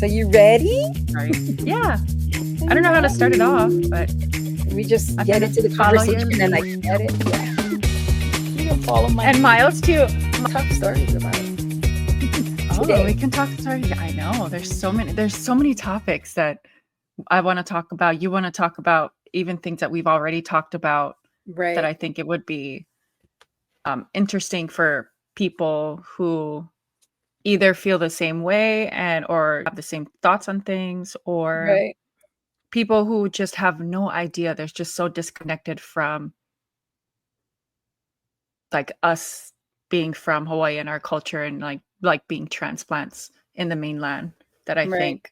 So you ready? Right. Yeah. I don't know how to start it off, but We just I'm get gonna into the follow your conversation and I get lead. it. Yeah. You can follow my And Miles too. top stories about Oh, we today. can talk. Sorry, I know. There's so many topics that I want to talk about. You want to talk about even things that we've already talked about that Right. I think it would be interesting for people who either feel the same way and or have the same thoughts on things, or Right. people who just have no idea. They're just so disconnected from like us being from Hawaii and our culture and like being transplants in the mainland that I Right. think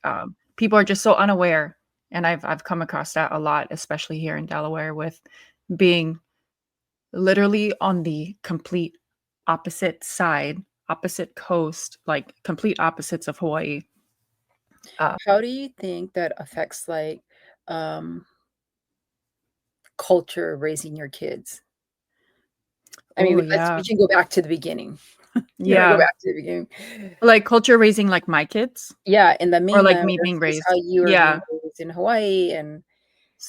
people are just so unaware. And I've come across that a lot, especially here in Delaware, with being literally on the complete opposite side, opposite coast, like complete opposites of Hawaii. Uh, How do you think that affects like um culture raising your kids? I mean, oh we yeah, can go back to the beginning. Go yeah, back to the beginning. like culture raising like my kids Yeah, in the or like mainland me being versus how raised. you were being Yeah. raised in Hawaii, and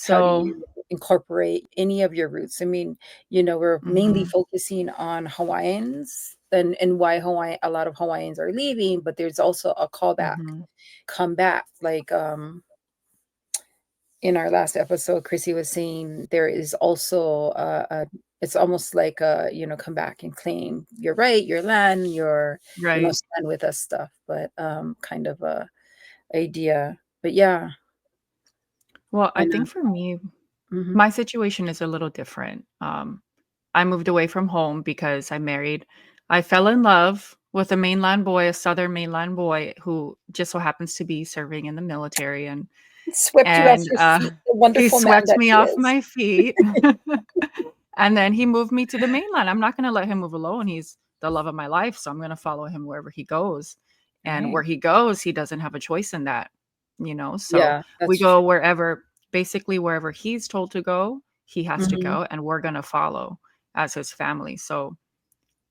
how do So, you incorporate any of your roots? I mean, we're mainly mhm, focusing on Hawaiians and why Hawaii a lot of Hawaiians are leaving, but there's also a callback, mhm. come back. Like in our last episode, Chrissy was saying there is also it's almost like come back and claim your right, your land, your Right. stand with us stuff, but kind of a idea. But yeah, Well, I and think for me, mhm. my situation is a little different. I moved away from home because I fell in love with a mainland boy, a southern mainland boy who just so happens to be serving in the military, Swept you off and your feet, the he wonderful man swept that me he off is. my feet. And then he moved me to the mainland. I'm not going to let him move alone. He's the love of my life, so I'm going to follow him wherever he goes. And Right. where he goes, he doesn't have a choice in that, So Yeah, we that's go true. wherever he's told to go, he has to Mhm, go, and we're going to follow as his family. So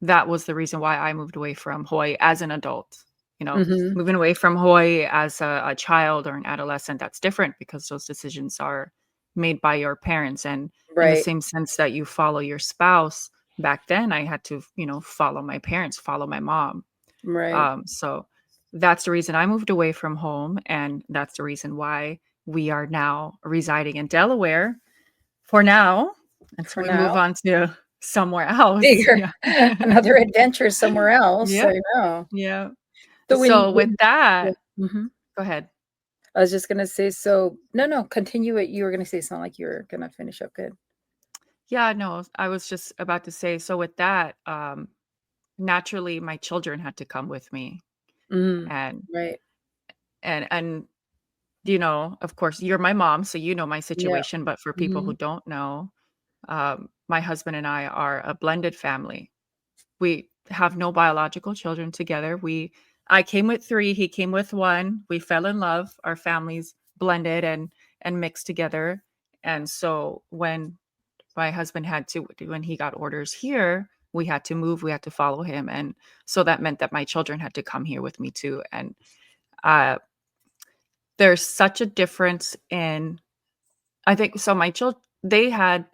that was the reason why I moved away from Hawaii as an adult. mhm. Moving away from Hawaii as a child or an adolescent, that's different because those decisions are made by your parents. And in the Right, same sense that you follow your spouse, back then I had to, follow my parents, follow my mom. right. So that's the reason I moved away from home. And that's the reason why we are now residing in Delaware for now, For until we now, move on to somewhere else. bigger Yeah. another adventure somewhere else, Yeah. I know. Yeah. So So with yeah, that, mhm. go ahead. I was just gonna say, so no, continue what you were gonna say, sound like you were gonna finish up good. Yeah, no, I was just about to say, so with that, naturally my children had to come with me. Mhm. And Right. and of course, you're my mom, so you know my Yeah. situation, but for people who Mhm. don't know, my husband and I are a blended family. We have no biological children together. I came with 3, he came with 1. We fell in love, our families blended and mixed together. And so my husband had to when he got orders here, we had to move, we had to follow him, and so that meant that my children had to come here with me too. And uh there's such a difference in, I think, so my children, they had,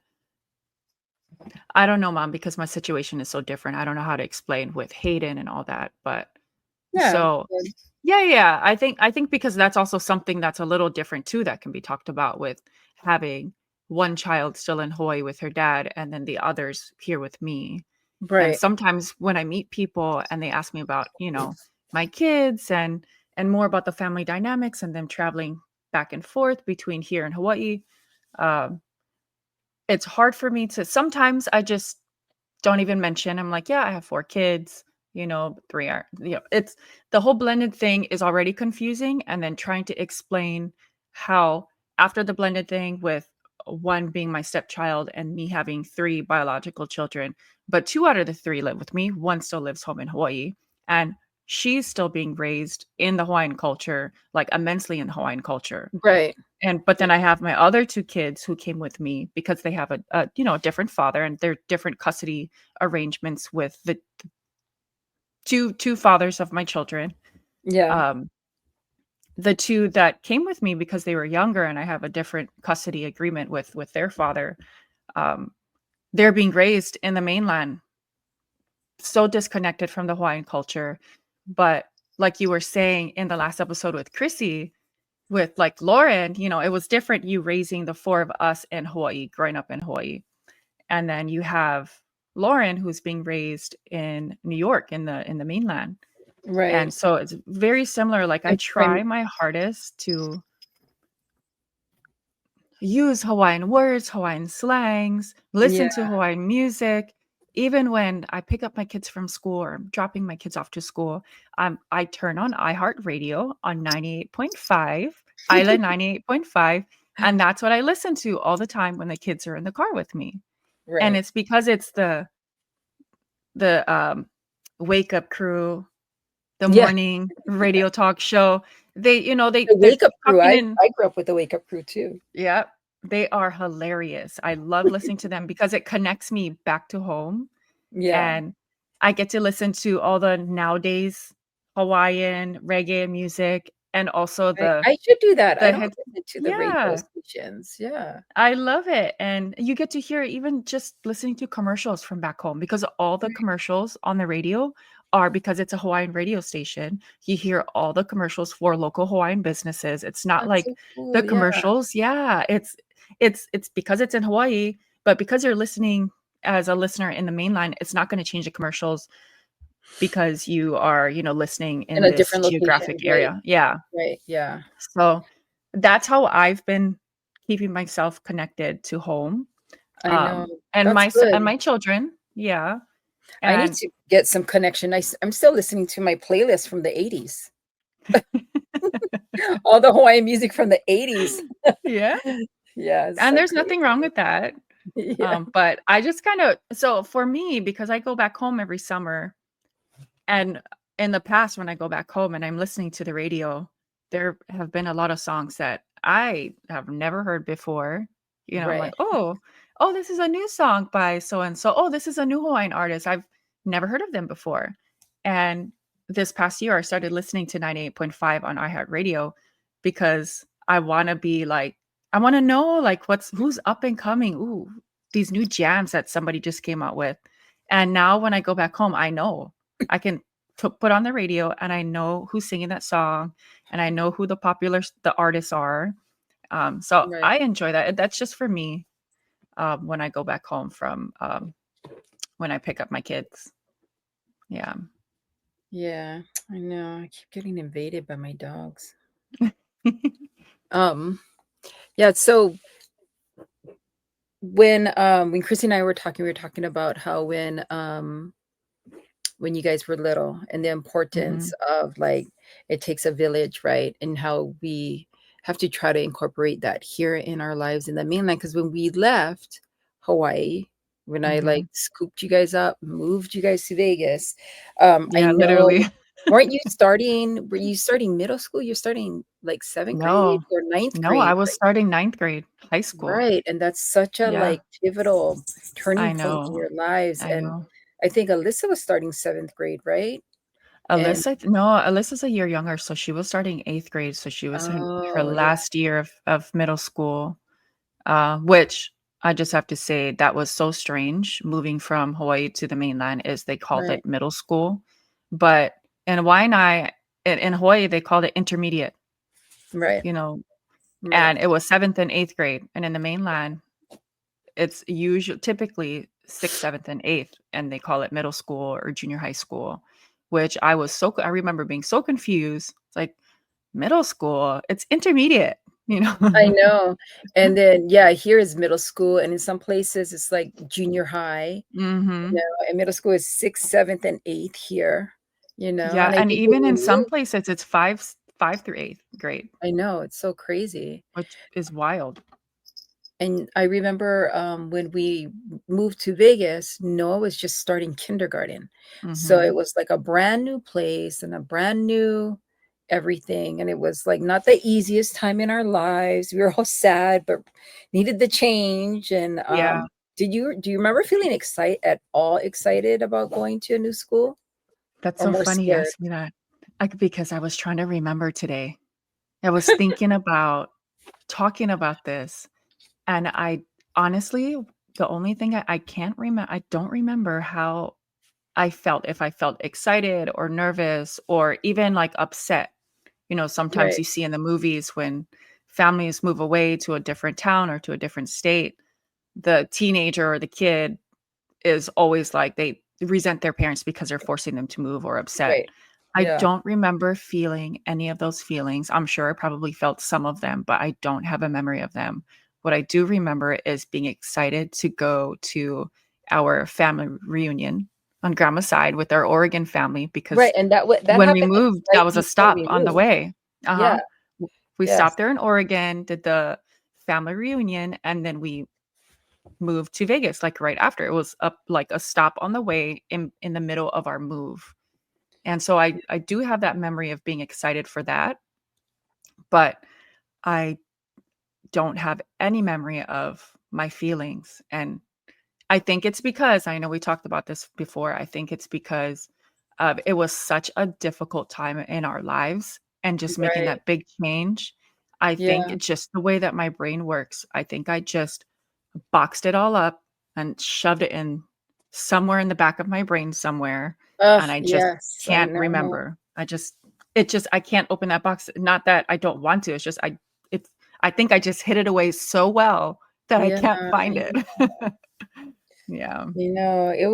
I don't know, mom, because my situation is so different. I don't know how to explain with Hayden and all that, but Yeah, so good. yeah, I think because that's also something that's a little different too that can be talked about with having one child still in Hawaii with her dad and then the others here with me. And Right. sometimes when I meet people and they ask me about, my kids and more about the family dynamics and them traveling back and forth between here and Hawaii, um, it's hard for me to, sometimes I just don't even mention. I'm like, yeah, I have 4 kids, 3 are, it's the whole blended thing is already confusing. And then trying to explain how after the blended thing with 1 being my stepchild and me having 3 biological children, but 2 out of the 3 live with me. 1 still lives home in Hawaii. And she's still being raised in the Hawaiian culture, like immensely in the Hawaiian culture. Right. And but then I have my other 2 kids who came with me because they have a different father, and they're different custody arrangements with the two fathers of my children. Yeah. Um, the two that came with me because they were younger and I have a different custody agreement with their father, um, they're being raised in the mainland, so disconnected from the Hawaiian culture. But like you were saying in the last episode with Chrissy, with like Lauren, it was different you raising the four of us in Hawaii, growing up in Hawaii. And then you have Lauren who's being raised in New York in the mainland. Right. And so it's very similar. Like I And try my hardest to use Hawaiian words, Hawaiian slangs, yeah, listen to Hawaiian music. Even when I pick up my kids from school or I'm dropping my kids off to school, I turn on iHeartRadio on 98.5, Island 98.5, and that's what I listen to all the time when the kids are in the car with me. And right. it's because it's the wake up crew, the Yeah, morning radio talk show. They, the they're Wake Up Crew. talking I in. I grew up with the Wake Up Crew too. Yeah, they are hilarious. I love listening to them because it connects me back to home, Yeah, and I get to listen to all the nowadays Hawaiian reggae music and also I should do that. I the don't head. listen to the radio Yeah. stations. Yeah. I love it, and you get to hear even just listening to commercials from back home because all the commercials on the radio are because it's a Hawaiian radio station. You hear all the commercials for local Hawaiian businesses. It's not That's like so the cool. Yeah, commercials. Yeah, it's because it's in Hawaii, but because you're listening as a listener in the mainline, it's not going to change the commercials because you are, listening in in a this different location. geographic Right, area. Yeah. right. Yeah, So that's how I've been keeping myself connected to home, I know. and That's my good. children, yeah, I need and to get some connection. I'm still listening to my playlist from the 80s. All the Hawaiian music from the 80s. yeah, Yeah, it's and so there's nothing wrong crazy. with that, Yeah, but I just kinda so for me, because I go back home every summer, and in the past, when I go back home and I'm listening to the radio, there have been a lot of songs that I have never heard before. I'm right, like, "Oh, this is a new song by so and so. Oh, this is a new Hawaiian artist. I've never heard of them before." And this past year, I started listening to 98.5 on iHeartRadio because I wanna know, like, who's up and coming. Ooh, these new jams that somebody just came out with. And now when I go back home, I know. I can put on the radio and I know who's singing that song and I know who the artists are. So right. I enjoy that. That's just for me, when I go back home from when I pick up my kids. Yeah. Yeah, I know. I keep getting invaded by my dogs. Um, yeah, so when Chrissy and I were talking, we were talking about how when you guys were little and the importance Mhm. of like it takes a village, right? And how we have to try to incorporate that here in our lives in the mainland. Because when we left Hawaii, when I like Mhm. scooped you guys up, moved you guys to Vegas, I Yeah, know literally. were you starting middle school? You're starting like seventh grade No. or ninth No, I grade, was right? starting ninth grade, high school. Right, and that's such a, Yeah. like, pivotal turning I point in know. your lives, I and know. I think Alyssa was starting 7th grade, right? And Alyssa's a year younger, so she was starting 8th grade, so she was in her oh, yeah, last year of middle school. Which I just have to say that was so strange moving from Hawaii to the mainland is they called right, it middle school, but in Waianae in Hawaii, they called it intermediate, right, you know, right, and it was 7th and 8th grade, and in the mainland, it's usually typically 6th, 7th, and 8th, and they call it middle school or junior high school, which I remember being so confused. It's like, "Middle school? It's intermediate," you know? I know, and then, yeah, here is middle school, and in some places, it's like junior high, Mhm. and middle school is 6th, 7th, and 8th here, Yeah, and I and think when even we in some moved places, it's 5 through 8th grade, I know, it's so crazy. which is wild. And I remember, when we moved to Vegas, Noah was just starting kindergarten. So it Mhm. was like a brand new place and a brand new everything, and it was, like, not the easiest time in our lives. We were all sad, but needed the change, and, Yeah, do you remember feeling at all excited about going to a new school that's or so more funny you scared? asked me that. Because I was trying to remember today. I was thinking about talking about this, and I honestly, the only thing I can't remember, I don't remember how I felt, if I felt excited or nervous or even, like, upset. Sometimes Right, you see in the movies when families move away to a different town or to a different state, the teenager or the kid is always like they resent their parents because they're forcing them to move or upset. right. I Yeah. don't remember feeling any of those feelings. I'm sure I probably felt some of them, but I don't have a memory of them. What I do remember is being excited to go to our family reunion on grandma's side with our Oregon family because Right, and that when we happened, like, moved, that right was a before stop we on the moved. way. Yeah, Uh-huh. We yes. stopped there in Oregon, did the family reunion, and then we moved to Vegas, like, right after. It was up like a stop on the way in the middle of our move. And so I do have that memory of being excited for that, but I don't have any memory of my feelings, and I think it's because I know we talked about this before. I think it's because it was such a difficult time in our lives and just making Right. that big change. I think Yeah. it's just the way that my brain works. I think I just boxed it all up and shoved it in somewhere in the back of my brain somewhere, Ugh, and I just yes, I can't know. remember. I can't open that box. Not that I don't want to. It's just it's I think I just hid it away so well that I Yeah, can't find I it. Yeah.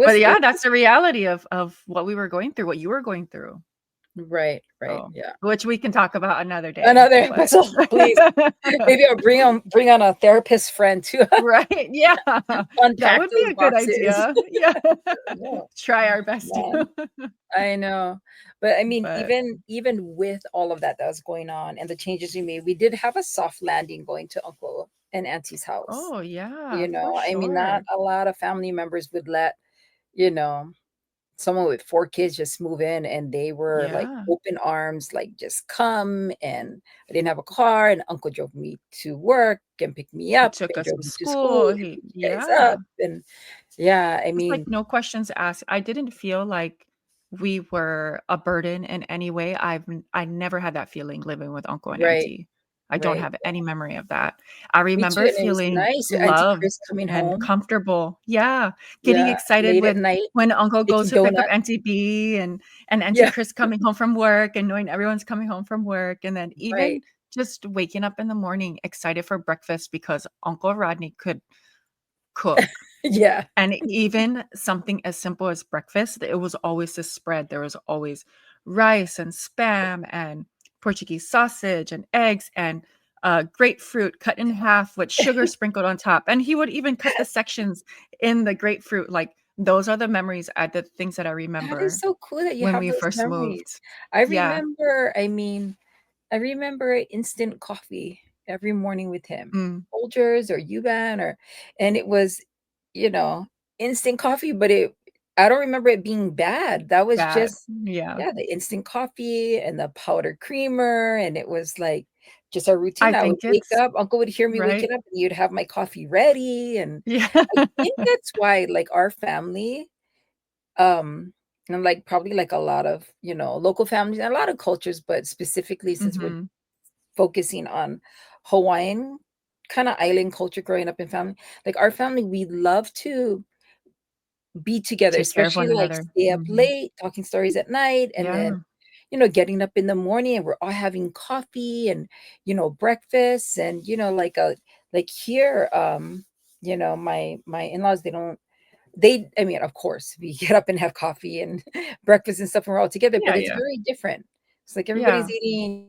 But it yeah, was that's the reality of what we were going through, what you were going through. right, right, So, yeah. which we can talk about another day, Another but episode, please. Maybe I'll bring on a therapist friend to right, yeah. That unpack would be those a good boxes. idea. Yeah. No, Try our best man. to. I know. But I mean, But even with all of that was going on and the changes we made, we did have a soft landing going to uncle and auntie's house. oh, yeah, for I mean, not sure. a lot of family members would let, you know, someone with 4 kids just move in, and they were, like, Yeah. open arms, like, "Just come," and I didn't have a car, and uncle drove me to work and picked me He up took and us drove to me to school school. and He picked you guys Yeah. up, and yeah, I Just, like, mean no questions asked. I didn't feel like we were a burden in any way. I never had that feeling living with uncle and right, auntie. I don't right. have any memory of that. I Me too, remember and it was feeling nice, Auntie loved Chris coming and home, comfortable. Yeah, getting yeah, excited late at with night, when uncle goes making to pick up donuts. Auntie B and Auntie Yeah, Chris coming home from work and knowing everyone's coming home from work, and then even right. just waking up in the morning excited for breakfast because Uncle Rodney could cook. Yeah. And even something as simple as breakfast, it was always this spread. There was always rice and spam and Portuguese sausage and eggs and grapefruit cut in half with sugar sprinkled on top. And he would even cut the sections in the grapefruit. Like those are the memories, the things that I That is remember so cool that you when have we those first memories. moved. I Yeah. remember I mean, I remember instant coffee every morning with him, Mm, Folgers or U-Ban or and it was, you know, instant coffee, but it I don't remember it being bad. That was bad. just Yeah. yeah, the instant coffee and the powdered creamer, and it was, like, just a I routine. I would think wake it's up, uncle would hear me right. waking up, and you'd have my coffee ready, and Yeah. I think that's why, like, our family, and, like, probably like a lot of, local families and a lot of cultures, but specifically since we're hmm focusing on Hawaiian kinda island culture growing up in family, like, our family, we love to be together, Take care of especially, one like, another. stay up Hmm late, talking stories at night, and then, Yeah. getting up in the morning, and we're all having coffee and, breakfast and, like here, my in-laws, I mean, of course, we get up and have coffee and breakfast and stuff, and we're all together, Yeah. but it's Yeah. very different. It's like everybody's Yeah. eating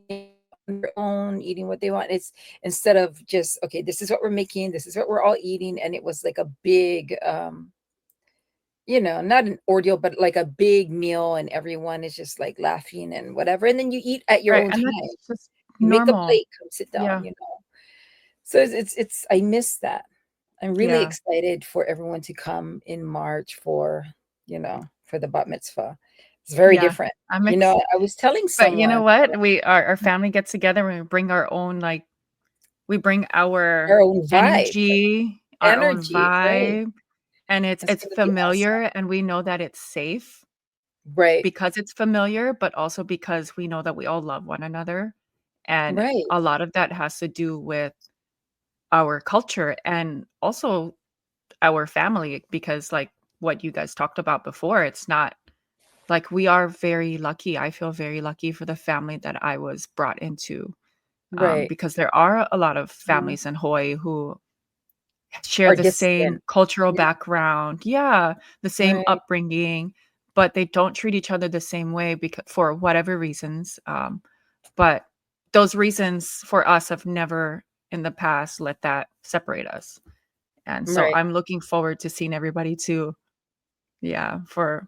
on their own, eating what they want. It's instead of just, "Okay, this is what we're making, this is what we're all eating," and it was like a big, not an ordeal, but like a big meal, and everyone is just, like, laughing and whatever, and then you eat at your Right, own and time. that's just You make a normal. plate, come sit down, Yeah, So it's I miss that. I'm really yeah, excited for everyone to come in March for the bat mitzvah. It's very yeah. different. I'm ex I was telling but you someone know what? Our family gets together and we bring our own, like we bring our our own vibe, energy, our own energy, right. vibe, and it's That's it's gonna be awesome. familiar, and we know that it's safe Right. because it's familiar, but also because we know that we all love one another, And Right. a lot of that has to do with our culture and also our family because like what you guys talked about before, it's not like we are very lucky. I feel very lucky for the family that I was brought into, Right. because there are a lot of Mhm. families in Hawaii who share Are the same distant. cultural Yeah. background, yeah, the same Right. upbringing, but they don't treat each other the same way because for whatever reasons. But those reasons for us have never in the past let that separate us. And so Right. I'm looking forward to seeing everybody too. Yeah, for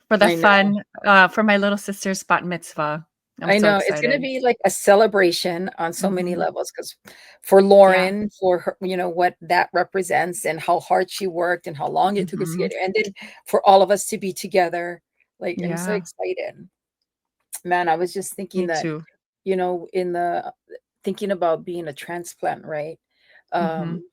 the I know. fun, for my little sister's bat mitzvah. I'm I so know, it's gonna excited. be like a celebration on so many Mhm. levels. Because for Yeah. Lauren, for her what that represents and how hard she worked and how long it took us to Mhm. get here, and then for all of us to be together, like, I'm so Yeah, excited. Man, I was just thinking me that, too. in the thinking about being a transplant, right? Mhm. Um,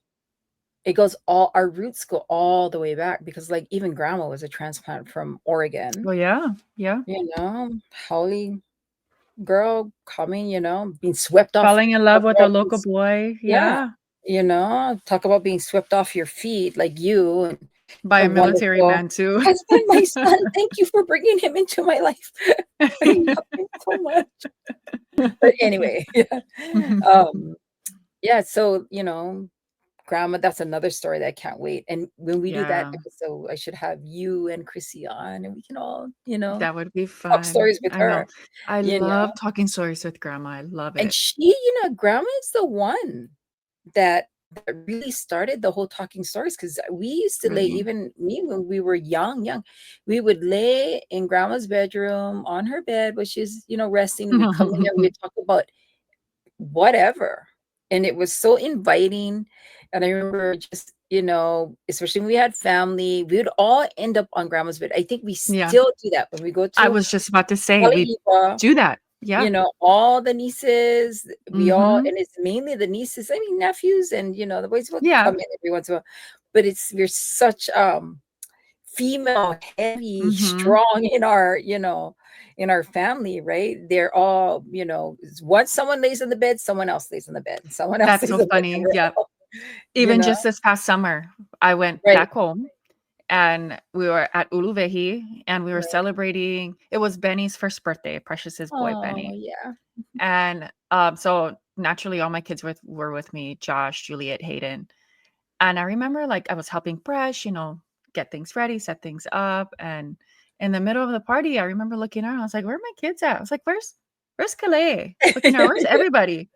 it goes all our roots go all the way back because, like, even grandma was a transplant from Oregon, Oh, yeah, yeah. Holly girl coming, being swept off. Falling in love Talk with a about local boy, yeah, yeah, talk about being swept off your feet, like you and by a a military wonderful man too. husband, my son. Thank you for bringing him into my life. I love him so much. But anyway, yeah. Um, yeah, so, grandma, that's another story that I can't wait. And when we do that Yeah, episode, I should have you and Chrissy on and we can all, that would be talk fun. stories with I know. her, I you love know. talking stories with grandma, I love And it. grandma is the one that really started the whole talking stories because we used to lay, Really. even me when we were young, we would lay in grandma's bedroom on her bed when she's, resting. We'd come in there, we'd talk about whatever. And it was so inviting. And I remember just, especially when we had family, we would all end up on grandma's bed. I think we Yeah, still do that when we go I to was just about to say we Haleiwa. do that. Yeah. All the nieces, we all Mhm. and it's mainly the nieces, I mean, nephews and, the boys will come Yeah. in every once in a while, but we're such, female heavy, Mhm. strong in our family, right? They're all, once someone lays in the bed, someone else lays in the bed, and someone else That's lays so in the bed, and funny, we're yeah. all, you Even know? just this past summer, I went Right, back home and we were at Uluvehi and we were right. celebrating it was Benny's first birthday, Precious's boy, Oh, Benny. yeah. And, so naturally all my kids were with me, Josh, Juliet, Hayden. And I remember, like, I was helping Presh, get things ready, set things up, and in the middle of the party, I remember looking around, I was like, "Where are my kids at?" I was like, "Where's Calais?" Looking around, "Where's everybody?"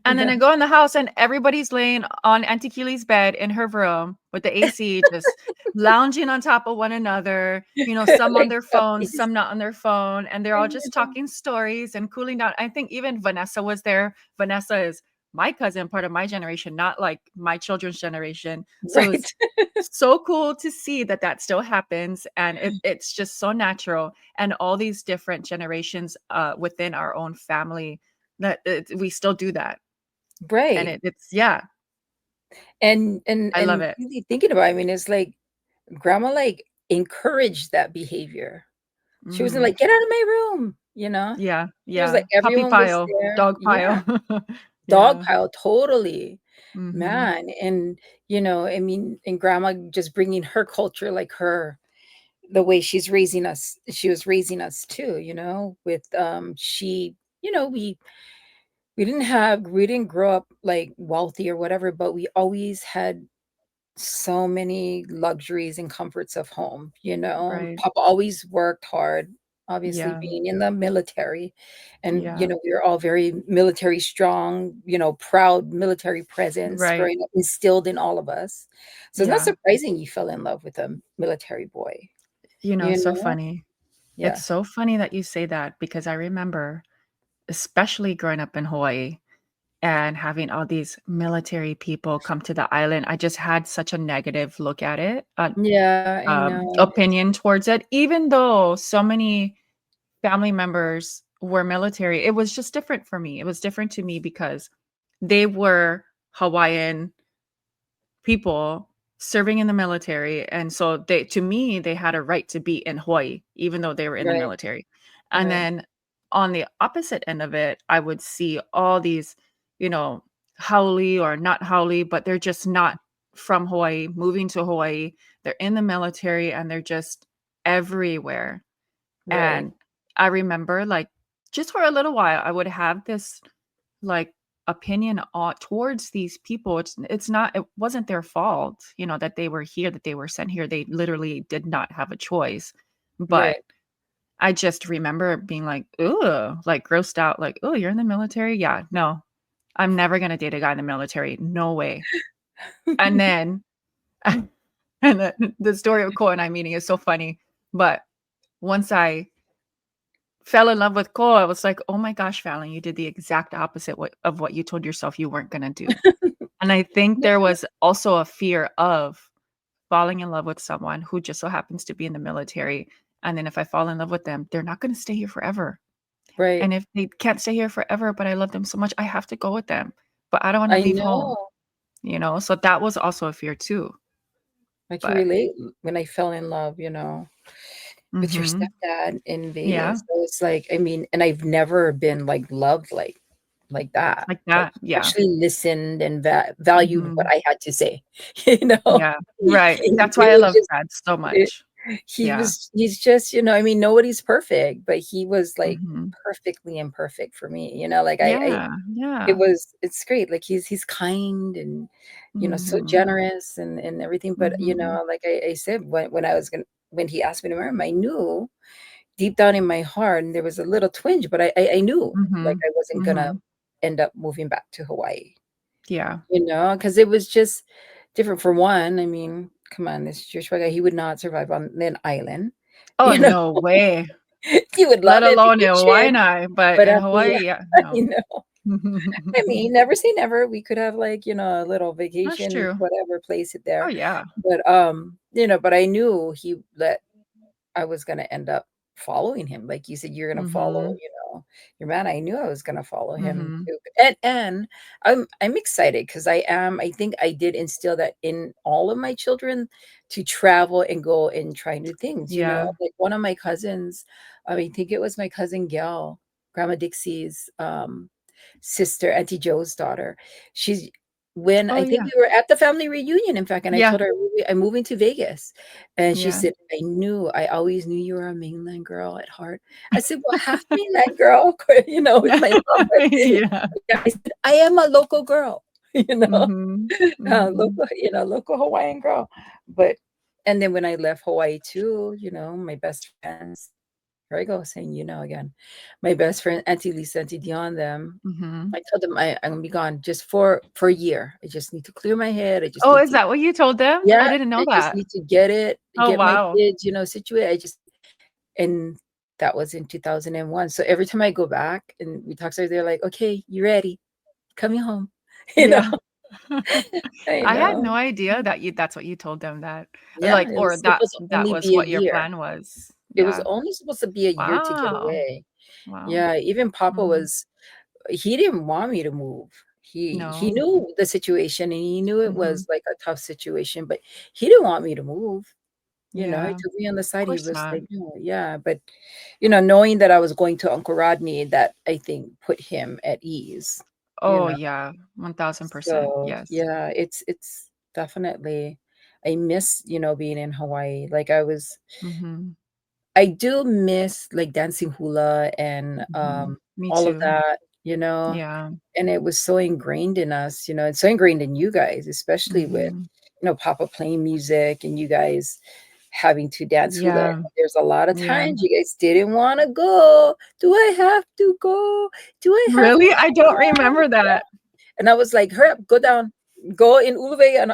And then Yeah, I go in the house and everybody's laying on Auntie Keely's bed in her room with the AC, just lounging on top of one another, some on like their phones, puppies. some not on their phone, and they're I all just know. talking stories and cooling down. I think even Vanessa was there. Vanessa is my cousin, part of my generation, not like my children's generation. So it was Right. so cool to see that that still happens and it's just so natural and all these different generations within our own family that we still do that and Right. it's yeah, I love And it. really thinking about it, I mean, it's like grandma, like, encouraged that behavior. She wasn't Mhm. like, "Get out of my room," you know? Yeah, She was yeah. like, Puppy everyone was pile, there. dog Yeah, pile. dog Yeah. pile, totally. Mhm. Man, and, I mean, and grandma just bringing her culture, like the way she was raising us too, with, we didn't grow up, like, wealthy or whatever, but we always had so many luxuries and comforts of home, Right. Papa always worked hard, obviously Yeah, being in the military, and, yeah. we were all very military strong, proud military presence Right. growing up instilled in all of us. So it's not Yeah. surprising you fell in love with a military boy, you So know? funny. It's Yeah. so funny that you say that because I remember, especially growing up in Hawaii and having all these military people come to the island, I just had such a negative look at it, Yeah, I know. opinion towards it, even though so many family members were military, it was just different for me. It was different to me because they were Hawaiian people serving in the military, and so they to me, they had a right to be in Hawaii, even though they were in the Right, military. And right. then on the opposite end of it, I would see all these, you know, haole or not haole, but they're just not from Hawaii, moving to Hawaii. They're in the military and they're just everywhere. Right. And I remember, like, just for a little while, I would have this, like, opinion towards these people. It wasn't their fault, that they were here, that they were sent here. They literally did not have a choice. But Right. I just remember being like, "Ooh," like, grossed out, like, "Oh, you're in the military? Yeah, no. I'm never gonna date a guy in the military. No way." And then and the story of Cole and I meeting is so funny, but once I fell in love with Cole, I was like, "Oh my gosh, Fallon, you did the exact opposite of what you told yourself you weren't gonna do." And I think there Yeah. was also a fear of falling in love with someone who just so happens to be in the military, and then if I fall in love with them, they're not gonna stay here forever. Right. And if they can't stay here forever, but I love them so much, I have to go with them. But I don't wanna I leave home, know. So that was also a fear too. I can But relate when I fell in love, with your mhm. stepdad in Yeah, Vegas. So it's like, I mean, and I've never been like loved like that. like Like that, he yeah. actually listened and valued what Mhm. I had to say, you know? Yeah, right. That's It why I was love just Brad so it, much. he Yeah. was he's just, I mean, nobody's perfect, but he was like Mhm. perfectly imperfect for me, like I Yeah, yeah. it's great. Like he's kind and so Mhm. generous and everything. But Mhm. like I said, when he asked me to marry him, I knew deep down in my heart, and there was a little twinge, but I knew like Mhm. I wasn't gonna Mhm. end up moving back to Hawaii, Yeah. because it was just different. For one, I mean, come on, this Jewish guy, he would not survive on an island, Oh, you know. no way. He would Let love it, alone in vacation, Hawaii, but but in at the Hawaii, yeah, no. you know, I mean, never say never. We could have like, a little That's vacation, true. whatever, place it Oh, there. yeah. But but I knew he that I was gonna end up following him. Like you said, you're gonna follow, Mhm. your man. I knew I was gonna follow him Mhm. too. And I'm excited because I think I did instill that in all of my children to travel and go and try new things, Yeah. Like one of my cousins, I think it was my cousin Gail, Grandma Dixie's sister, Auntie Joe's daughter. She's when Oh, I think yeah. we were at the family reunion, in fact, and I Yeah. told her I'm moving to Vegas. And she Yeah. said, I always knew you were a mainland girl at heart. I said, well, half mainland girl, with my mom. But Yeah. yeah, I said, I am a local girl, you know, Mhm. Mhm. local Hawaiian girl. But, and then when I left Hawaii too, my best friends, here I go saying, again, my best friend, Auntie Lisa, Auntie Dion, them, Mhm. I told them I'm gonna be gone just for a year. I just need to clear my head. I just Oh, need is to that what you told them? I yeah, didn't know I just that. need to Oh, get my wow. kids, situated. And that was in 2001. So every time I go back and we talk to her, they're like, "Okay, you ready? Coming home." You know? Yeah. I I had know. no idea that's what you told them that Yeah, like, or it was that supposed to that only was be a what your year. plan was. It was Yeah. only supposed to be a year to get Wow. away. Wow. Yeah, even Papa Mhm. was he didn't want me to move. He No. knew the situation and he knew it Mhm. was like a tough situation, but he didn't want me to move. He Yeah. took me on the Of side. He course was not. like, "No, yeah," but knowing that I was going to Uncle Rodney, that I think put him at ease, you Oh, know. yeah. 1000%. So Yes. yeah, it's definitely I miss, being in Hawaii. Like Mhm. I do miss like dancing hula and Mhm. Me all of too. that. Yeah. And it was so ingrained in us, it's so ingrained in you guys, especially with, Mhm. Papa playing music and you guys having to dance hula. Yeah. There's a lot of Yeah. times you guys didn't wanna go. "Do I have to go? Do I have Really? to I don't go?" remember that. And I was like, "Hurry up, go down. Go in Uluwai and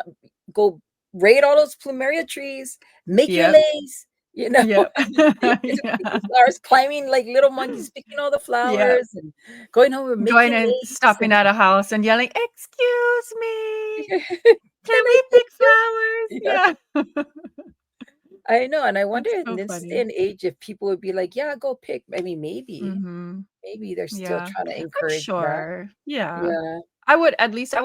go raid all those plumeria trees, make your Yep. lace," Yep. picking Yeah. flowers, climbing like little monkeys, picking all the Yep. flowers and going home and make Going your and lace stopping and at a house and yelling, "Excuse me, "Can can I we pick pick you?" flowers?" Yeah, Yeah. I know, and I wonder That's in so this day funny. and age if people would be like, "Yeah, go pick." I mean, Mhm. maybe they're still Yeah. trying to I'm encourage that. sure. Yeah. Yeah, I would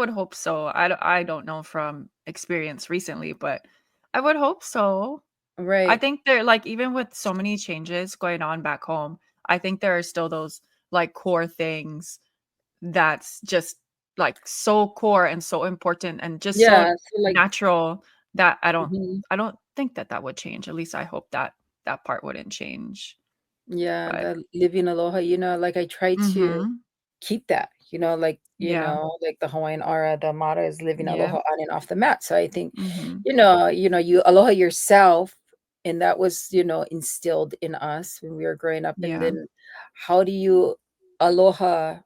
hope so. I don't know from experience recently, but I would hope so. I right. think they're like, even with so many changes going on back home, I think there are still those like core things that's just like so core and so important and just so Yeah, so, like natural that mhm. I don't think that that would change. At least I hope that that part wouldn't change. Yeah, But the living aloha, like, I try to mhm. keep that, like, Yeah. like the Hawaiian aura, the motto is living Yeah. aloha on and off the mat. So I think, Mhm. you aloha yourself, and that was, instilled in us when we were growing up. And Yeah. then how do you aloha,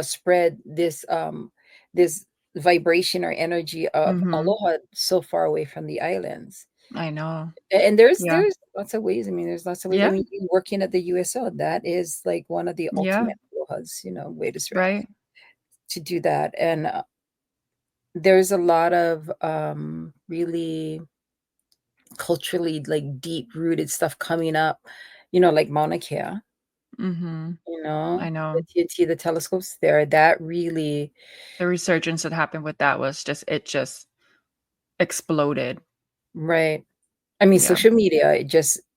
spread this vibration or energy of Mhm. aloha so far away from the islands? I know. And there's Yeah. there's lots of ways. I mean, there's lots of ways. I Yeah. mean, working at the USO, that is like one of the Yeah. ultimate alohas, way Right. to do that. And there's a lot of really culturally like deep rooted stuff coming up, like Mauna Kea, Mhm. I the know. TNT, the telescopes there, that really, The resurgence that happened with that was just it just exploded. right. I mean, Yeah. social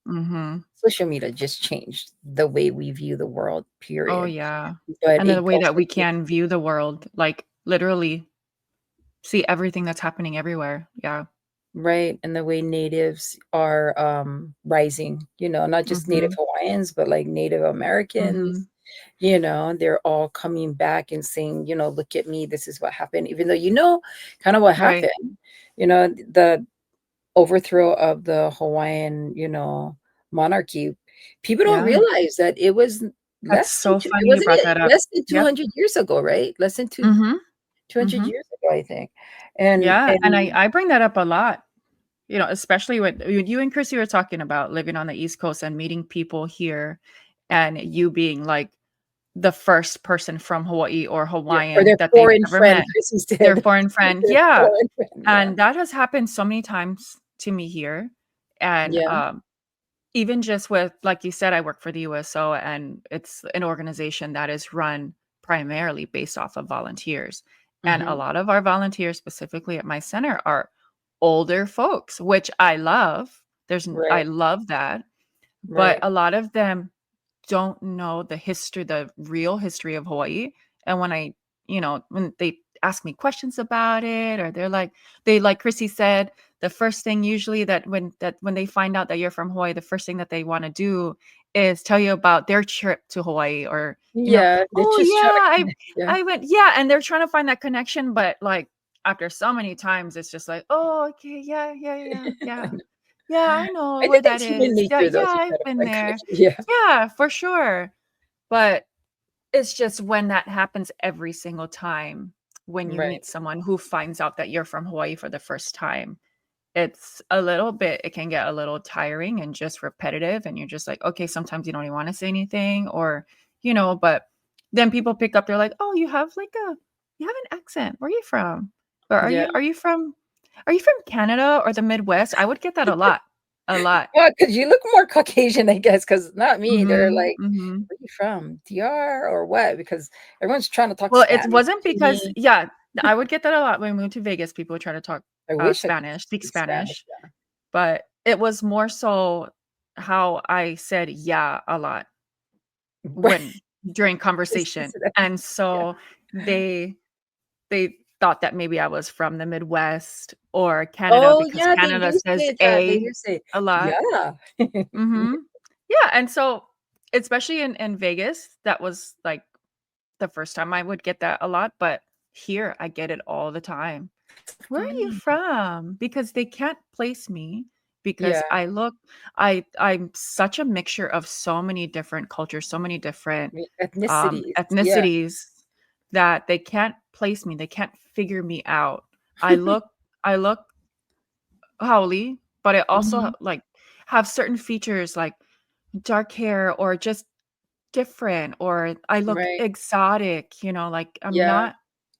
Mhm. media just changed the way we view the world, Oh, period. yeah. But And the it way that also we gives can view the world, like, literally see everything that's happening everywhere. Yeah. right, and the way natives are, rising, not just Native Mhm. Hawaiians, but, like, Native Americans, Mhm. they're all coming back and saying, "Look at me, this is what happened," even though kinda what Right. happened, the overthrow of the Hawaiian, monarchy. People don't Yeah. realize that That's less than so two funny you wasn't brought it that up. less than Yep. 200 years ago, right? Less than Mhm. 200 Mhm. years ago, I think, and Yeah, and I and I bring that up a lot, especially when you and Chrissy were talking about living on the East Coast and meeting people here, and you being, like, the first person from Hawaii or yeah, or Hawaiian their that they've foreign ever friend, met, Chrissy their said. foreign friend. Their Yeah, foreign friend, yeah. and that has happened so many times to me here, and, Yeah, even just with like you said, I work for the USO, and it's an organization that is run primarily based off of volunteers, and a mhm, lot of our volunteers, specifically at my center, are older folks, which I love. I right, love that, but right, a lot of them don't know the real history of Hawaii, and when they ask me questions about it, or like Chrissy said, the first thing usually when they find out that you're from Hawaii, the first thing that they wanna do is tell you about their trip to Hawaii or, yeah, they're "Oh, just trying to yeah, connect, yeah, I went" yeah, and they're trying to find that connection, but, like, after so many times, it's just like, "Oh, okay, yeah, yeah, yeah, yeah. Yeah, I know I where think that that's human is. Yeah, nature though, yeah, to try I've to been find there." connection, yeah, Yeah, for sure. But it's just when that happens every single time, when you right, meet someone who finds out that you're from Hawaii for the first time, it can get a little tiring and just repetitive. And you're just like, okay, sometimes you don't even want to say anything but then people pick up, they're like, oh, you have an accent. Where are you from? Or yeah. are you from Canada or the Midwest? I would get that a lot. A lot. Well, 'cause you look more Caucasian, I guess, 'cause not me, they're Mhm. like, Mhm. "Where you from? DR or what?" Because everyone's trying to talk Well, it Spanish wasn't to because me. yeah, I would get that a lot when we moved to Vegas. People would try to talk, I wish I could Spanish, speak speak Spanish, Spanish, yeah. but it was more so how I said "yeah" a lot Right. when during conversation, So that and yeah. so they they thought that maybe I was from the Midwest or Canada Oh, because yeah, they Canada do says say that, they "a" do say, a lot. "Yeah." Mhm. Yeah, and so, especially in Vegas, that was, like, the first time I would get that a lot, but here, I get it all the time. "Where are you Funny. from?" Because they can't place me because Yeah, I'm such a mixture of so many different cultures, so many different, ethnicities, yeah. ethnicities that they can't place me, they can't figure me out. I look haole, but I also, Mhm. like, have certain features like dark hair or just different, or I look Right, exotic, like yeah,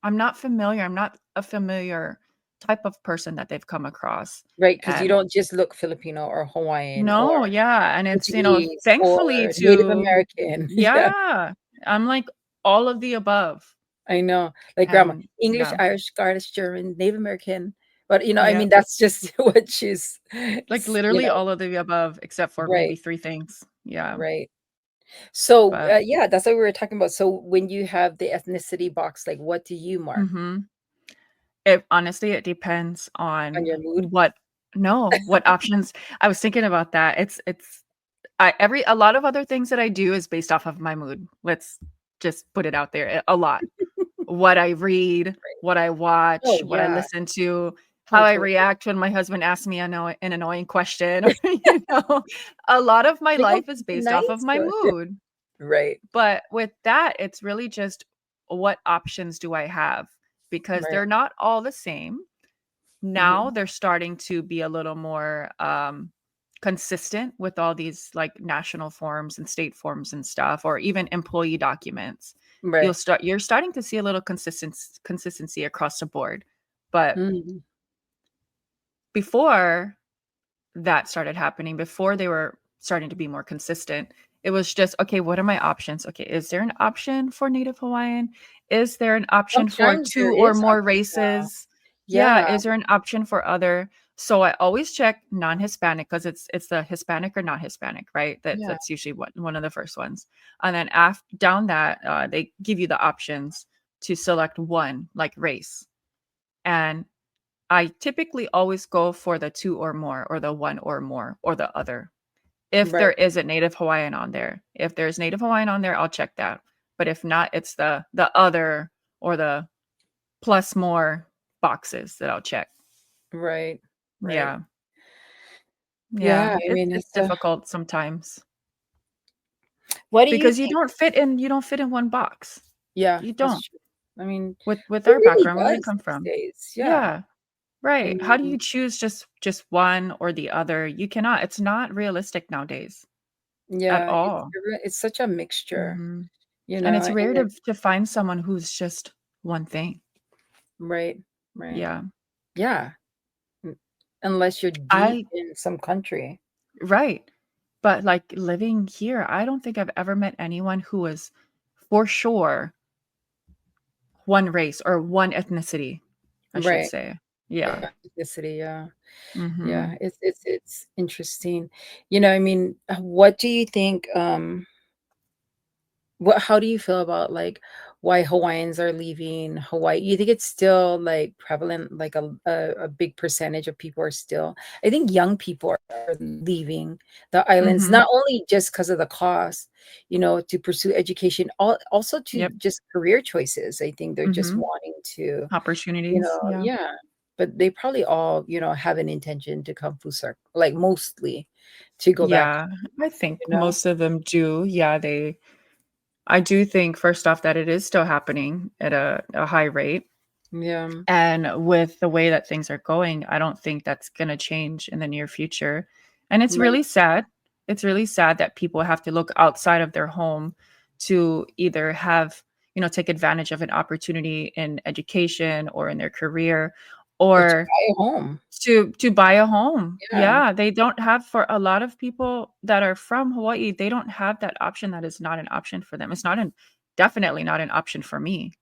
I'm not familiar. I'm not a familiar type of person that they've come across. right. Because you And don't just look Filipino or Hawaiian or no, yeah, and it's, Portuguese or thankfully Native to American, yeah. yeah, I'm like all of the above. I know, like grandma, And English, yeah, Irish, Scottish, German, Native American, but, I yeah, mean, that's just what she's like literally all of the above except for right, maybe 3 things. Yeah. right. So, But yeah, that's what we were talking about. So when you have the ethnicity box, like, what do you mark mhm. It honestly, it depends on on your mood? what no, what options I was thinking about that. It's I every a lot of other things that I do is based off of my mood. Let's just put it out there, a lot. What I read, what I watch, Oh, what I yeah. listen to, how Oh, I totally. react when my husband asks me an annoying question or, a lot of my Like, "Oh, life is can you be based off of nice?" my Or mood. right, But with that, it's really just what options do I have? Because right. they're not all the same. Now Mhm. they're starting to be a little more consistent with all these like national forms and state forms and stuff, or even employee documents. Right. You're starting to see a little consistency across the board. But Mhm. before that started happening, before they were starting to be more consistent, it was just, okay, what are my options? Okay, is there an option for Native Hawaiian? Is there an option for Sometimes there 2 or is more options now. races? Yeah, Yeah, is there an option for other? So I always check non-Hispanic because it's the Hispanic or not Hispanic, right? yeah, That's usually one of the first ones. And then down that, they give you the options to select one, like race. And I typically always go for the 2 or more, or the 1 or more, or the other. If right, there isn't Native Hawaiian on there. If there's Native Hawaiian on there, I'll check that. But if not, it's the other or the plus more boxes that I'll check. right, right. Yeah. Yeah, Yeah. I mean, It's it's difficult sometimes what do you because think? you don't fit in one box. Yeah, You that's don't. true. I mean, With who our really background, where we does come these from. days? Yeah. Yeah. I Right. How do you mean, choose just one or the other? You cannot. It's not realistic nowadays at yeah, all. it's such a mixture, Mhm. you And know, it's and rare it to find someone who's just one thing. right, right. Yeah. Yeah, mm, unless you're deep I in some country. right. But, like, living here, I don't think I've ever met anyone who was for sure one race or one ethnicity, I should Right. say. Yeah. Yeah, ethnicity, yeah. Yeah, Mhm. it's interesting. You know, I mean, what do you think, what how do you feel about, like, why Hawaiians are leaving Hawaii? You think it's still, like, prevalent, like, a big percentage of people are still I think young people are leaving the islands, Mhm. not only just because of the cost, to pursue education, also to Yep. just career choices. I think they're just Mhm. wanting to, Opportunities, yeah. yeah, but they probably all, have an intention to come full circle, like, mostly to go back Yeah, home, I think you know? most of them do. Yeah, I do think first off that it is still happening at a high rate. Yeah, And with the way that things are going, I don't think that's gonna change in the near future. And it's right, really sad. It's really sad that people have to look outside of their home to either take advantage of an opportunity in education or in their career, or to or buy a home. to buy a home. Yeah, Yeah, they don't have for a lot of people that are from Hawaii, they don't have that option. That is not an option for them. It's not an definitely not an option for me.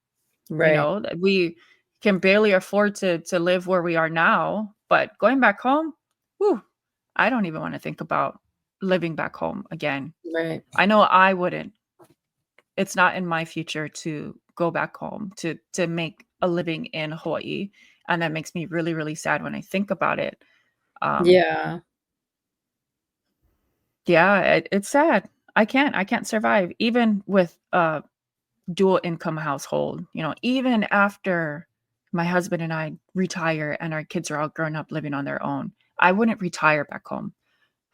right, That we can barely afford to live where we are now, but going back home, whew, I don't even wanna think about living back home again. right. I know I wouldn't. It's not in my future to go back home to make a living in Hawaii, and that makes me really, really sad when I think about it. Um, Yeah, yeah, it's sad. I can't survive even with a dual income household, even after my husband and I retire and our kids are all grown up living on their own, I wouldn't retire back home.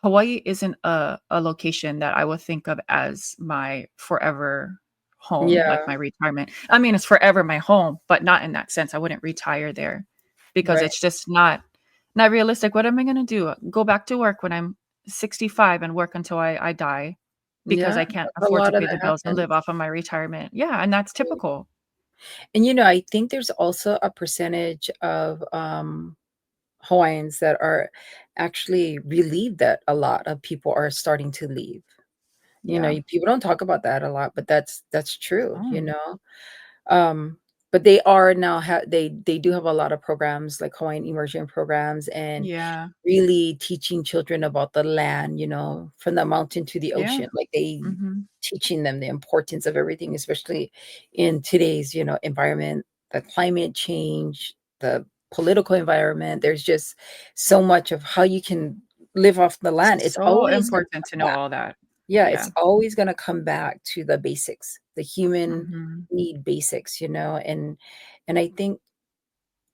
Hawaii isn't a location that I would think of as my forever home, like yeah, my retirement. I mean, it's forever my home, but not in that sense. I wouldn't retire there because right. it's just not realistic. What am I gonna do? Go back to work when I'm 65 and work until I die because Yeah, I can't a afford to lot of pay the that bills and live happens. off of my retirement. Yeah, and that's Right. typical. And, I think there's also a percentage of, Hawaiians that are actually relieved that a lot of people are starting to leave. Yeah. People don't talk about that a lot, but that's true, Oh, Um but they are now they do have a lot of programs like Hawaiian immersion programs and Yeah. really teaching children about the land, from the mountain to the Yeah. ocean. Like they Mhm. teaching them the importance of everything, especially in today's, environment, the climate change, the political environment. There's just so much of how you can live off the land. It's So always gonna important to come know back. all that. Yeah, it's Yeah. always gonna come back to the basics, the human Mhm. need basics, and I think,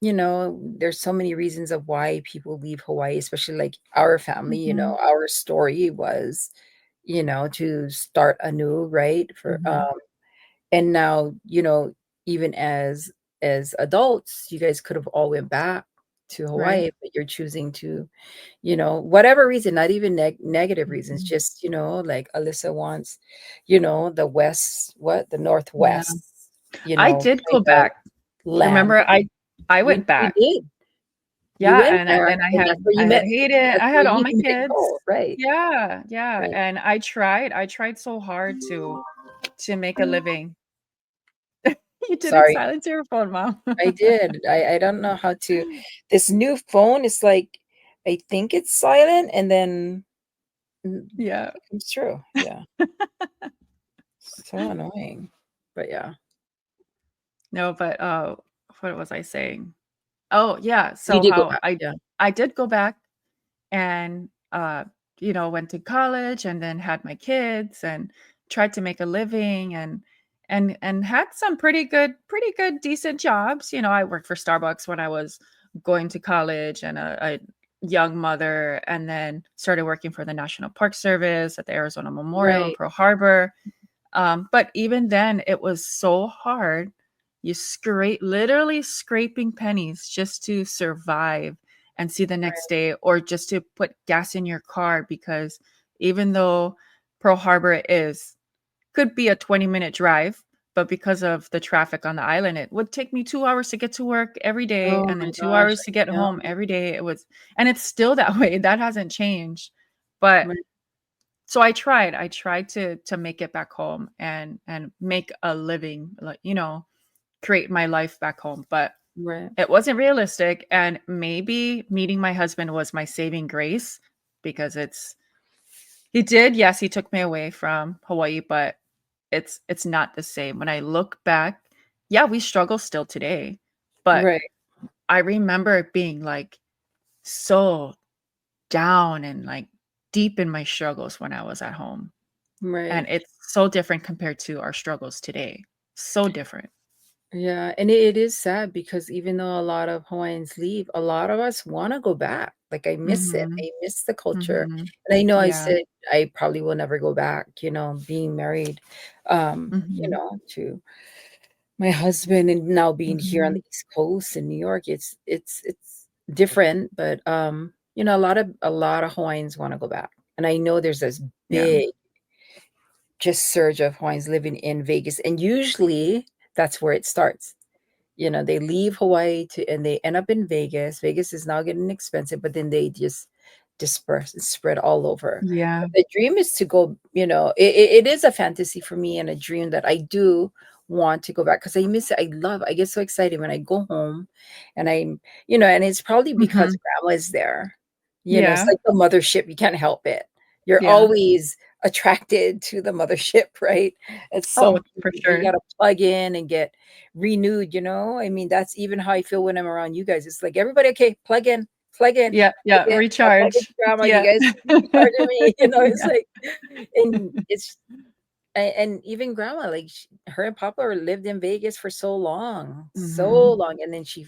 there's so many reasons of why people leave Hawaii, especially like our family, Mhm. our story was, to start anew, right? Mhm. And now, even as adults, you guys could have all went back to Right? Hawaii, but you're choosing to, whatever reason, not even negative reasons, Mhm. just, like Alyssa wants, the the Yeah. Northwest, I did type go of back. land. Remember, I You went you back. did. You Yeah, went and there, then and I had Hayden, that's I where had all you my met kids. go, right, Yeah, yeah, right. and I tried so hard to make a living. You didn't Sorry, silence your phone, Mom. I did. I don't know how to this new phone is like, I think it's silent, and then Yeah. it comes true. Yeah. So annoying. But yeah. No, but, what was I saying? Oh, yeah, You so did go how back. Yeah. I did go back and, went to college and then had my kids and tried to make a living and had some pretty good decent jobs. I worked for Starbucks when I was going to college and a young mother, and then started working for the National Park Service at the Arizona Memorial in Right. Pearl Harbor. But even then, it was so hard. You literally scraping pennies just to survive and see the next Right. day, or just to put gas in your car, because even though Pearl Harbor could be a 20-minute drive, but because of the traffic on the island, it would take me 2 hours to get to work every day, Oh and my then two gosh, hours to get I know. home every day. And it's still that way. That hasn't changed. But Right. so I tried to make it back home and make a living, like, create my life back home, but Right. it wasn't realistic. And maybe meeting my husband was my saving grace, because yes, he took me away from Hawaii, but it's not the same. When I look back, yeah, we struggle still today, but Right. I remember it being like so down and like deep in my struggles when I was at home. And Right. it's so different compared to our struggles today. So different. Yeah, and it is sad because even though a lot of Hawaiians leave, a lot of us wanna go back. Like, I miss it. Mhm. I miss the culture, Mhm. and I know I Yeah. said I probably will never go back, being married, Mhm. to my husband and now being here on the Mhm. East Coast in New York. It's different, but, a lot of Hawaiians wanna go back, and I know there's this Yeah. big just surge of Hawaiians living in Vegas, and usually that's where it starts. They leave Hawaii and they end up in Vegas. Vegas is now getting expensive, but then they just disperse and spread all over. Yeah. But the dream is to go, it is a fantasy for me and a dream that I do want to go back because I miss it. I get so excited when I go home and and it's probably because Mhm. grandma is there. It's Yeah. like the mothership. You can't help it. You're Yeah. always attracted to the mothership, right? At some Oh, point, for you sure. got to plug in and get renewed. I mean, that's even how I feel when I'm around you guys. It's like everybody, okay, plug in, Yeah, plug yeah, in. I'll plug into recharge. grandma. You Yeah. guys recharging me. It's Yeah. like, and and even grandma, like her and Papa lived in Vegas for so Mhm. long, and then she,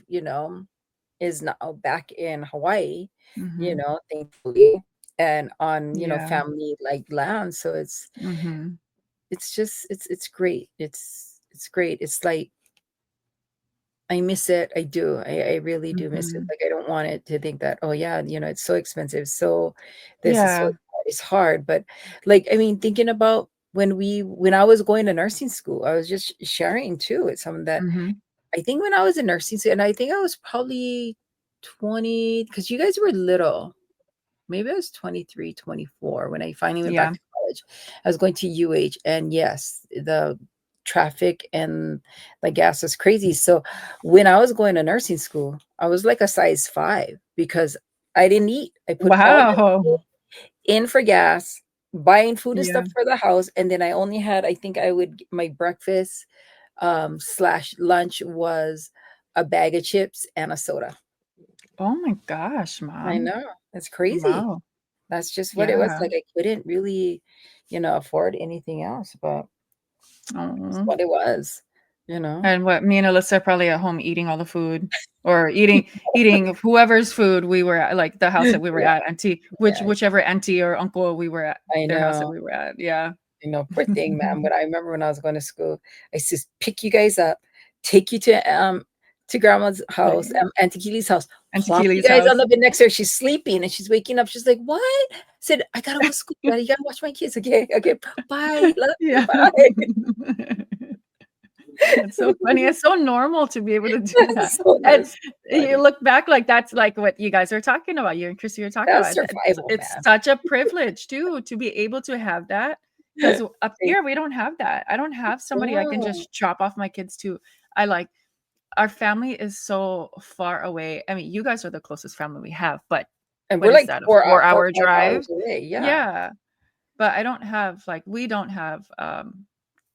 is now back in Hawaii, Mhm. thankfully, and on Yeah. family like land. So Mhm. it's just it's great. It's great. It's like I miss it. I do. I really do miss it. Mhm. Like, I don't want it to think that, "Oh, yeah, it's so expensive, so this is so Yeah. it's hard," but, like, I mean, thinking about when I was going to nursing school, I was just sharing too with someone that Mhm. I think when I was in nursing school and I think I was probably 20 because you guys were little. Maybe I was 23, 24 when I finally went back Yeah. to college. I was going to UH, and yes, the traffic and the gas was crazy. So when I was going to nursing school, I was like a size 5 because I didn't eat. I put all my Wow. money in for gas, buying food and Yeah. stuff for the house, and then I only had, I think I would my breakfast slash lunch was a bag of chips and a soda. Oh my gosh, I mom. know. It's crazy. Wow. That's just what it was. Yeah. Like I couldn't really, afford anything else, but it's Oh. what it was, you know? And what me and Alyssa are probably at home eating all the food or eating whoever's food we were at, like the house that we were Yeah, at, auntie, yeah. whichever auntie or uncle we were at, I their house that know. we were at. Yeah. Poor thing, man. But I remember when I was going to school, I used to pick you guys up, take you to grandma's house, Right. Auntie Keely's house, Auntie plop you Keely's guys on house. the bed next to her. She's sleeping and she's waking up. She's like, "What?" I said, "I gotta go to school, Daddy. You gotta watch my kids." Okay, okay, bye. Love you. Yeah. Bye. That's so funny. It's so normal to be able to do that. So And that's you funny. look back like that's like what you guys are talking about, you and Chrissy are talking That's about. survival, It's man. such a privilege too to be able to have that. Because up Thank here we don't have that. I don't have somebody I can No. just drop off my kids to. I like our family is so far away. I mean, you guys are the closest family we have, but And what we're is like that? A 4 or 4-hour 5 drive? hours away. Yeah, Yeah. But I don't have like we don't have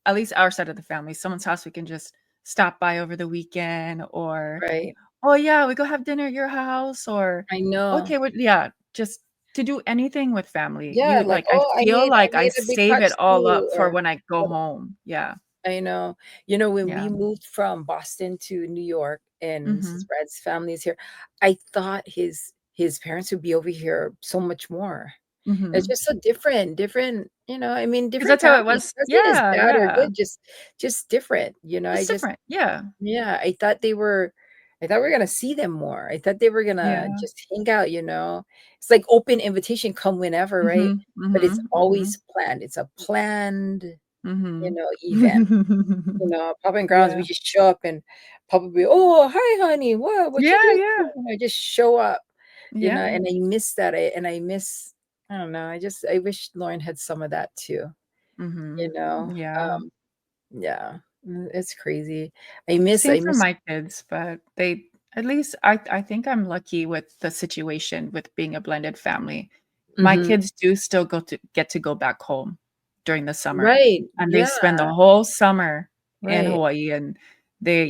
at least our side of the family, someone's house we can just stop by over the weekend or, right. "Oh, yeah, we go have dinner at your house," or, I know. "Okay, what" yeah, just to do anything with family. Yeah, You like, like, I "Oh, feel I like I made a big save hot it all up stew," for or when I go what home. Yeah, I know. When yeah. we moved from Boston to New York and Mrs. Mhm, Brad's family is here, I thought his parents would be over here so much more. It's mhm. just so different, Because different that's how it families. was. Nothing is Yeah, bad or yeah. good, just different, I Just just different. Yeah, yeah, I thought we were gonna see them more. I thought they were gonna yeah. just hang out. It's like open invitation, come whenever, right? Mhm, But it's mhm, always mhm, planned. It's a planned, mhm. event. Papa and Grounds, we Yeah. just show up and Papa be, "Oh, hi, honey. What you Yeah, doing?" yeah, Just show up, yeah. and I miss that. I miss I don't know. I wish Lauren had some of that too, you Mhm. know? Yeah. Yeah, it's crazy. Same I for miss my kids, but they at least I think I'm lucky with the situation with being a blended family. My Mhm. kids do still go to get to go back home during the summer, Right. and they Yeah, spend the whole summer in right. Hawaii, and they,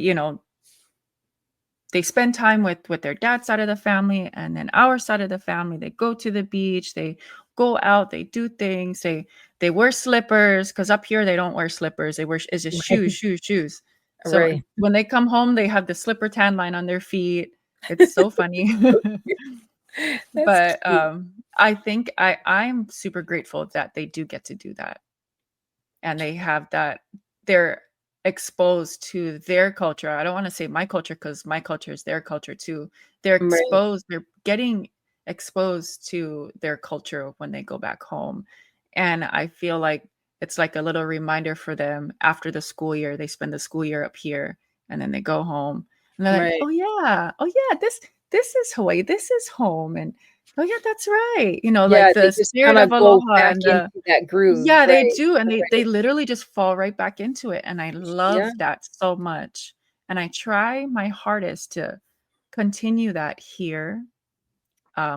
they spend time with their dad's side of the family, and then our side of the family, they go to the beach, they go out, they do things, they wear slippers because up here they don't wear slippers, they wear it's just shoes, Right, shoes, shoes. So right. when they come home, they have the slipper tan line on their feet. It's so funny. So cute. That's But cute. I think I'm super grateful that they do get to do that, and they have that they're exposed to their culture. I don't wanna say my culture because my culture is their culture too. Right, They're getting exposed to their culture when they go back home, and I feel like it's like a little reminder for them after the school year. They spend the school year up here, and then they go home, and they're like, right. oh, yeah, this is Hawaii, this is home," and, "Oh, yeah, that's right." Yeah, Like, they the just spirit kinda of go aloha back and the into that groove, yeah, they right, do, and they right. literally just fall right back into it, and I Yeah, love that so much, and I try my hardest to continue that here,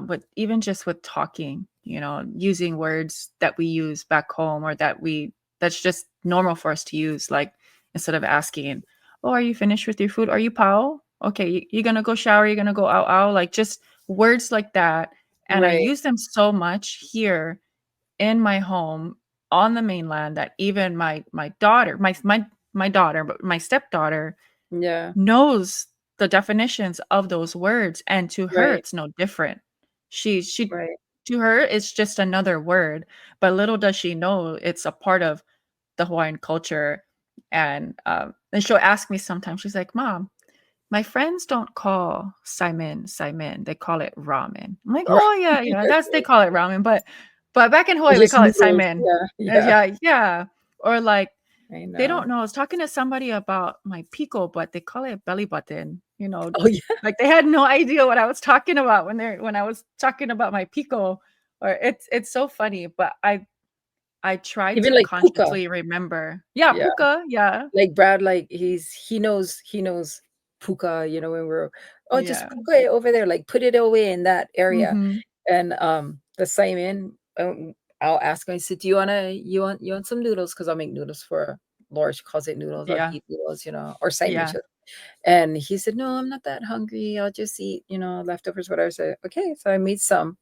with even just with talking, using words that we use back home or that's just normal for us to use, like, instead of asking, "Oh, are you finished with your food? Are you pau? Okay, you gonna go shower? You gonna go out out?" Like, just words like that, and I right. use them so much here in my home on the mainland that even my daughter, my daughter, but my stepdaughter Yeah, knows the definitions of those words, and to her, right, it's no different. She right, to her, it's just another word, but little does she know it's a part of the Hawaiian culture, and she'll ask me sometimes, she's like, "Mom, my friends don't call saimin saimin, they call it ramen." I'm like, right, "Oh, yeah, yeah, that's they call it ramen, but back in it's Hawaii, we just call it noodles, saimin." yeah, yeah, Yeah, yeah. Or, like, I they know. don't know. I was talking to somebody about my pico, but they call it belly button, Oh, yeah, like, they had no idea what I was talking about when I was talking about my pico, or it's so funny, but I tried Even to like puka. consciously remember. Yeah, Yeah. puka, yeah, Like Brad, like he knows puka, when we're, "Oh, just yeah. puka it over there, like, put it away in that area." Mhm. And, the Simon, I'll ask him, I said, "Do you want some noodles?" 'Cause I'll make noodles for Laura, she calls it noodles, I'll Yeah, eat noodles, or Simon yeah. should. And he said, "No, I'm not that hungry, I'll just eat, leftovers, whatever." So, "Okay." So I made some,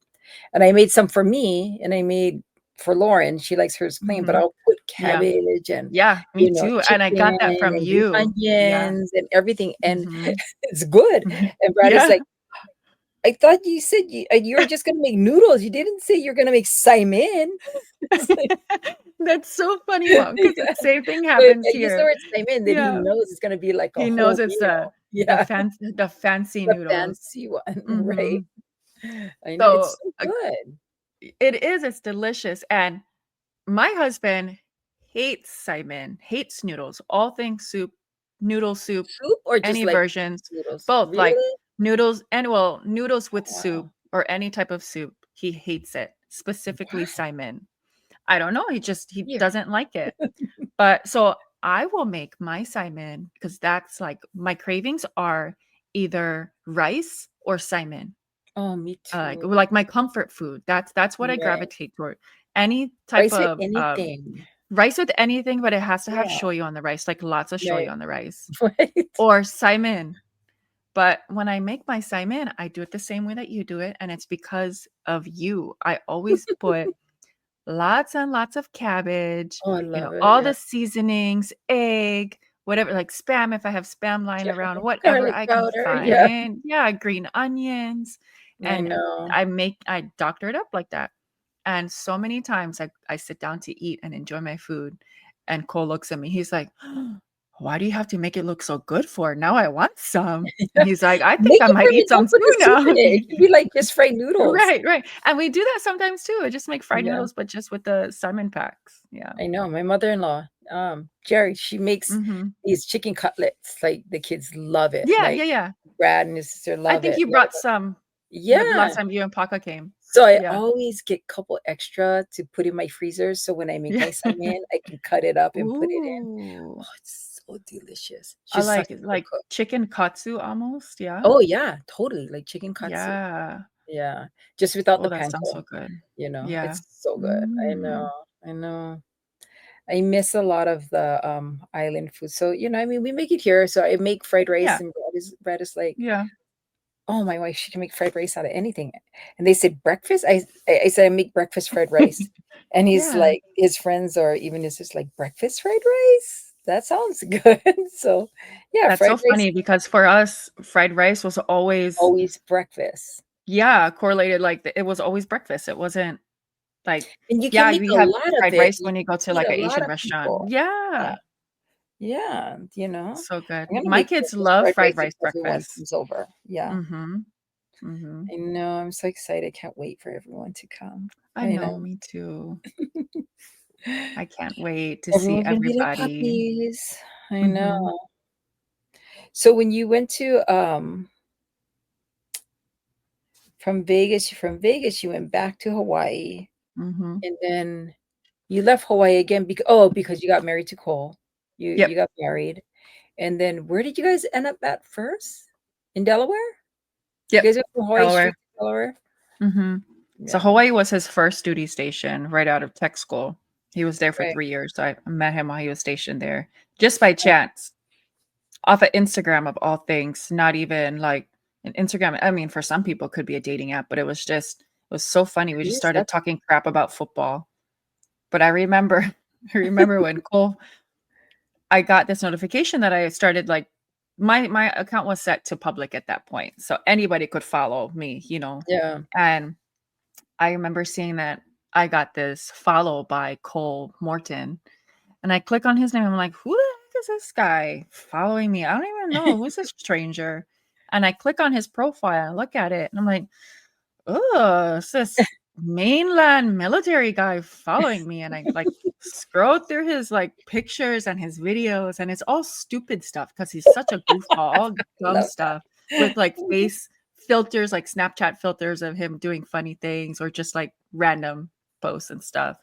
and I made some for me, and I made for Lauren, she likes hers plain, but Mhm. I'll put Yeah. cabbage and, Yeah, me too, and I chicken got that from and green you. Yeah. onions and everything, and Mhm. it's good. And Brad is Yeah. like, "I thought you said you were just gonna make noodles, you didn't say you're gonna make saimin." It's like That's so funny, Mom, because yeah, the same thing but happens I use the here. word saimin, then he Yeah. knows it's gonna be like a He knows whole it's meal. the Yeah, fancy the noodles. fancy one, right? Mhm. I know, So, it's so good. it is, it's delicious, and my husband hates saimin, hates noodles, all things soup, noodle soup, Soup or just any like versions, noodles? both, like, Really? noodles and well, noodles Oh, with soup wow. or any type of soup, he hates it, specifically What? saimin. I don't know, he Here. doesn't like it. But so I will make my saimin because that's like my cravings are either rice or saimin. Oh, me Like too. like my comfort food. That's what I Right. gravitate toward. Any type Rice with of anything. rice with anything, but it has to have Yeah, shoyu on the rice, like lots of right, shoyu on the rice right. or saimin. But when I make my saimin, I do it the same way that you do it, and it's because of you. I always put lots and lots of cabbage, Oh, I love it, all yeah. the seasonings, egg, whatever, like spam, if I have spam lying Yeah, around, whatever garlic I can powder, yeah. find. Yeah, green onions, I and know. I doctor it up like that. And so many times I sit down to eat and enjoy my food, and Cole looks at me, he's like, "Why do you have to make it look so good for? Now I want some." And he's like, "I think Make I it for might me, eat some don't put too the soup in now." it, it could be like just fried noodles. Right, right, and we do that sometimes too. I just make fried Yeah, noodles, but just with the salmon packs. Yeah. I know, my mother-in-law, Jerry, she makes Mhm. these chicken cutlets, like, the kids love it, Yeah, like, yeah, yeah. Brad and his sister I love think it, you like brought some the yeah, last time you and Paka came. so I Yeah. always get couple extra to put in my freezer, so when I make Yeah. my salmon, I can cut it up and put it in. Ooh. Oh, it's so delicious. I She's such a good like cook. chicken katsu almost, yeah? Oh, yeah, totally, like chicken katsu. Yeah. Yeah, just without the Oh, that sounds panko, so good. it's Yeah. so good. I know, Mm. I know. I miss a lot of the, island food, so, I mean, we make it here, so I make fried rice, Yeah, and Brad is like, yeah, "Oh, my wife, she can make fried rice out of anything." And they said, "Breakfast?" I said, "I make breakfast fried rice." And he's yeah. like his friends or even his just like, "Breakfast fried rice? That sounds good." So, yeah, That's fried so rice, funny because for us, fried rice was always always breakfast. yeah, correlated, like, it was always breakfast. It wasn't like And you can yeah, make we a have lot of fried it. rice You when you go can to, feed like, a an lot Asian of restaurant. people. Yeah, Yeah. yeah, So good. I'm gonna My make kids breakfast love fried fried rice if rice everyone breakfast. comes over. Yeah. Mhm, mhm. I know, I'm so excited, can't wait for everyone to come. I I know, know. me too. I can't wait to see Everyone's gonna be like everybody. puppies. I know. Mhm, So when you went to, from Vegas, you went back to Hawaii, mhm. and then you left Hawaii again because you got married to Cole. You Yep, got married, and then where did you guys end up at first? In Delaware? You yep. guys went from Hawaii Delaware. straight to Delaware? Mhm. So Yeah, Hawaii was his first duty station right out of tech school. He was there for right. 3 years. So I met him while he was stationed there just by chance, off of Instagram of all things, not even like an Instagram. I mean, for some people it could be a dating app, but it was so funny. We just Yes, started that's talking crap about football. But I remember I remember when Cole I got this notification that I started like my account was set to public at that point. So anybody could follow me. yeah. And I remember seeing that I got this follow by Cole Morton, and I click on his name. I'm like, who the heck is this guy following me? I don't even know who's this stranger. And I click on his profile, look at it, and I'm like, oh, it's this mainland military guy following me. And I like scroll through his like pictures and his videos, and it's all stupid stuff because he's such a goofball, all dumb Love stuff that. with like face filters, like Snapchat filters of him doing funny things or just like random posts and stuff.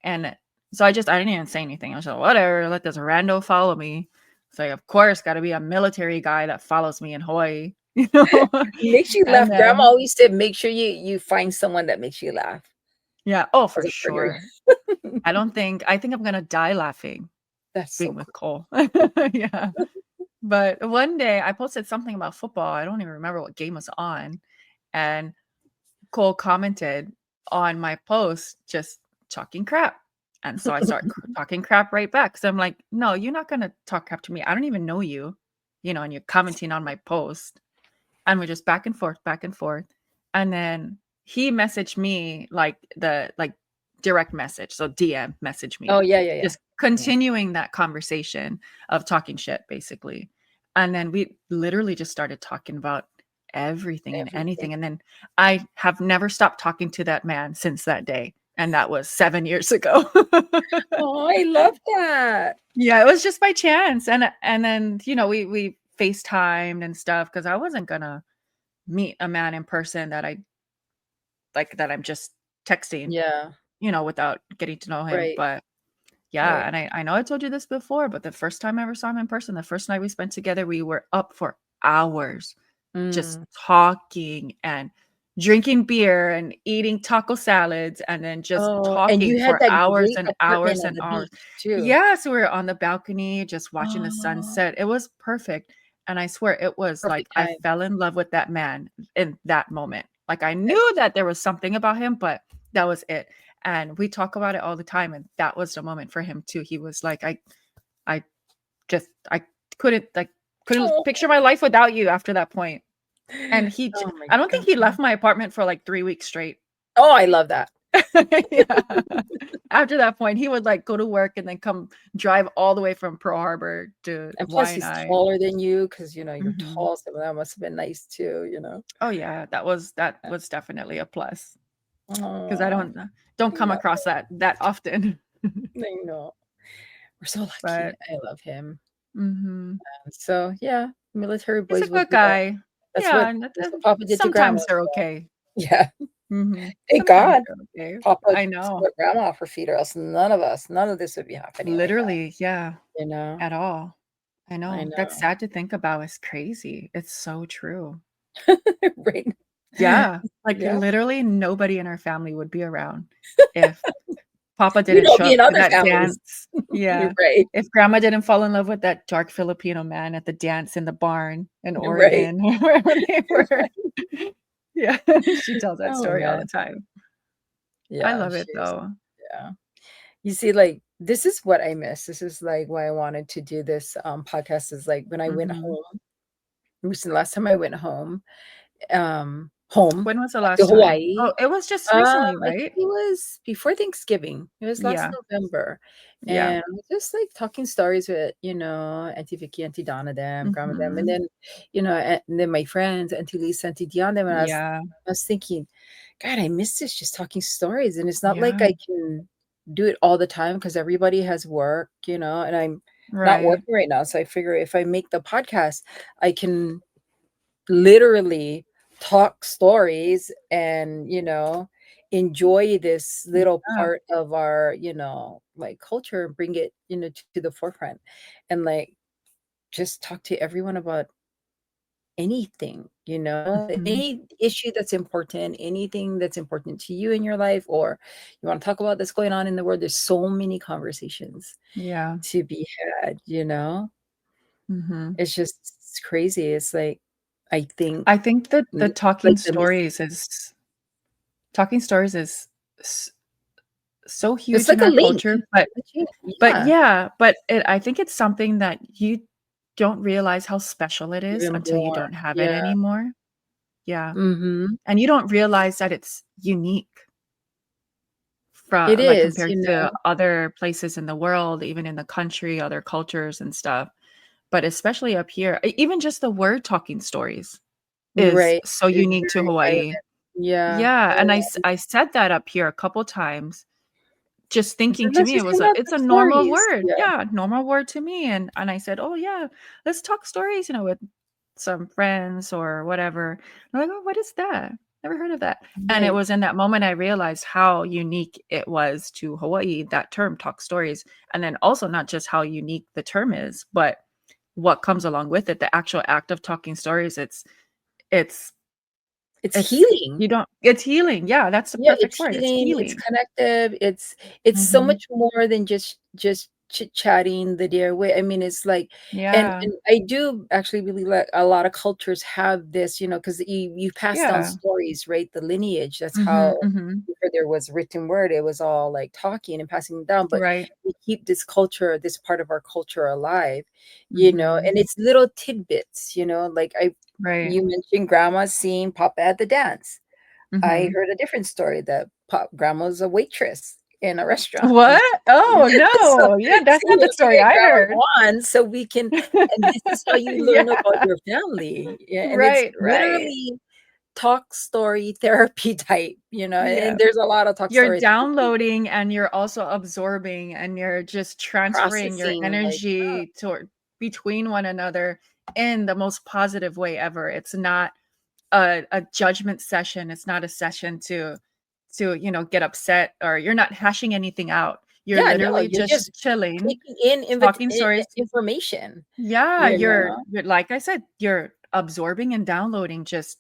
And So I didn't even say anything. I was like, whatever, let this rando follow me. It's like, of course, got to be a military guy that follows me in Hawaii, you know? Makes you And laugh. Grandma then, always said, "Make sure you find someone that makes you laugh yeah, oh, for as a partner." sure. I think I'm going to die laughing That's so being with cool. Cole. Yeah. But one day I posted something about football. I don't even remember what game was on. And Cole commented on my post just talking crap. And so I start talking crap right back. So I'm like, no, you're not going to talk crap to me. I don't even know you, and you're commenting on my post. And we're just back and forth, back and forth. And then he messaged me like direct message. So DM message Oh, me, yeah, yeah, yeah. just Yeah. continuing that conversation of talking shit, basically. And then we literally just started talking about everything and Everything. anything. And then I have never stopped talking to that man since that day. And that was 7 years ago. Oh, I love that. Yeah, it was just by chance. And then, we FaceTimed and stuff because I wasn't gonna meet a man in person that I'm just texting, Yeah, without getting to know him. right, But yeah, right. and I know I told you this before, but the first time I ever saw him in person, the first night we spent together, we were up for hours just Mm. talking and drinking beer and eating taco salads and then just Oh, and talking you had for that hours great and apartment hours on and the hours. beach too. Yes, we were on the balcony just watching the Oh, sunset. It was perfect. And I swear it was like perfect I time. fell in love with that man in that moment. Like I knew that there was something about him, but that was it. And we talk about it all the time. And that was the moment for him too. He was like, I I couldn't Oh, picture my life without you after that point. And oh my I don't think god. he left my apartment for like 3 weeks straight. Oh, I love that. Yeah. After that point, he would like go to work and then come drive all the way from Pearl Harbor to And plus he's Waianae. taller than you because you're Mhm. tall, so that must have been nice too, you know? Oh yeah, that Yeah. was definitely a plus because I Oh, don't I come love across that often. it. I know. We're so lucky. But I love him. mhm. And so, yeah, military He's a boys will good do that. guy. Yeah, and That's what Papa did to Grandma, sometimes they're so okay. yeah. Mhm. Thank Sometimes God they're okay. Papa I know. split Grandma off her feet, or else none of this would be happening right now, Literally, yeah, you know? at all. I I know. That's know. sad to think about. It's crazy. It's so true. Right. Yeah, like, Yeah. literally nobody in our family would be around if Papa We'd didn't all show be up in to other that families. dance. You're Yeah. right. If grandma didn't fall in love with that dark Filipino man at the dance in the barn in You're right. Oregon, wherever they You're were. right. Yeah, she tells that Oh, story all man. the time. I Yeah, love it she's though. yeah. You see, like, this is what I miss. This is, like, why I wanted to do this, podcast is, like, when I went Mhm. home recently last time I went home When was the to last time? Hawaii. Oh, it was just recently, I think right? it was before Thanksgiving. It was last Yeah, November, yeah. and just, like, talking stories with, Auntie Vicky, Auntie Donna them, Grandma them, and Mhm. then, and then my friends, Auntie Lisa, Auntie Dion them, and Yeah, I was thinking, "God, I miss this, just talking stories," and it's not like yeah, I can do it all the time because everybody has work, and I'm not right. working right now, so I figure if I make the podcast, I can literally talk stories and, enjoy this little Yeah, part of our, like, culture and bring it, to the forefront and, like, just talk to everyone about anything, mhm. any issue that's important, anything that's important to you in your life, or you wanna talk about that's going on in the world. There's so many conversations Yeah, to be had? mhm. It's crazy. It's like, I think I think that the like the miss talking stories is s so it's huge like in a our link. culture, A chain. but Yeah, yeah, but I think it's something that you don't realize how special it is even until you more. don't have it Yeah. anymore. Yeah, Mhm. and you don't realize that it's unique It from like, is, compared to other places in the world, even in the country, other cultures and stuff, but especially up here, even just the word talking stories you're is right. so It's unique to very violent. Hawaii. Yeah. Yeah, and Oh, I said that up here a couple times, just and thinking to sometimes me just it was hang out it's some a normal stories. word. Yeah. Yeah, normal word to me, and I said, "Oh, yeah, let's talk stories," with some friends or whatever. They're like, "Oh, what is that?" never heard of that. And it Right. was in that moment I realized how unique it was to Hawaii, that term, talk stories. And then also not just how unique the term is, but what comes along with it, the actual act of talking stories. It's It's it's healing. you don't it's healing. Yeah, that's the Yeah, perfect it's word. It's healing, it's healing. connective, it's so Mhm. much more than just chit-chatting the dear way. I mean, it's like Yeah. and I do actually really like a lot of cultures have this, you know, 'cause you pass down Yeah. stories, right? The lineage, that's Mhm, how mhm. before there was written word, it was all like talking and passing it down, but Right. we keep this culture, this part of our culture alive, you know, Mhm. and it's little tidbits, you know, like I Right. you mentioned grandma seeing Papa at the dance. I Mhm. heard a different story that grandma's a waitress in a restaurant, and What? Oh, so no. Yeah, that's see, not the let's story get I grandma heard. on so we can and this is how you learn Yeah. about your family, yeah, and it's Right, right. literally talk story therapy type, you know, and Yeah. there's a lot of talk You're stories downloading and you're also absorbing and you're just transferring your processing, like, energy toward between one another in the most positive way ever. It's not a judgment session. It's not a session to get upset, or you're not hashing anything out. You're yeah, no, literally you're just just chilling, taking in talking stories. information, Yeah, you know? you're like I said, you're absorbing and downloading just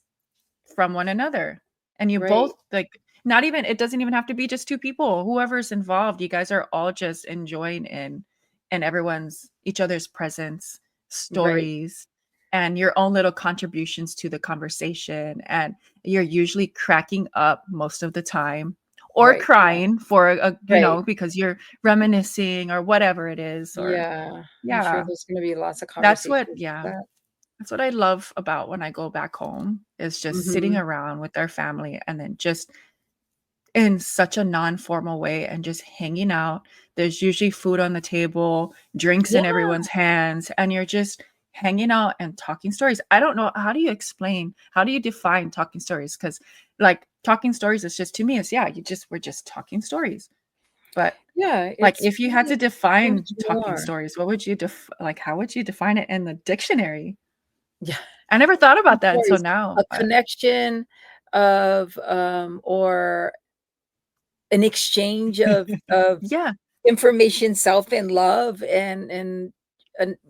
from one another. And you both Right, like not even it doesn't even have to be just two people. Whoever's involved, you guys are all just enjoying in everyone's each other's presence, right, stories, and your own little contributions to the conversation. And you're usually cracking up most of the time or right, yeah, crying for right. because you're reminiscing or whatever it is. Or Yeah, I'm sure yeah, there's gonna be lots of that's what conversations yeah. like that. That's what I love about when I go back home is just sitting Mhm. around with our family and then just in such a non-formal way and just hanging out. There's usually food on the table, drinks in Yeah, everyone's hands, and you're just hanging out and talking stories. I don't know, how do you define talking stories? Because like talking stories is just to me is yeah, we're just talking stories. But yeah, like it's if you had really to so define much talking more. stories, what would you like how would you define it in the dictionary? Yeah, I never thought about that until stories, now, a but connection of, or an exchange of yeah, information, self and love, and in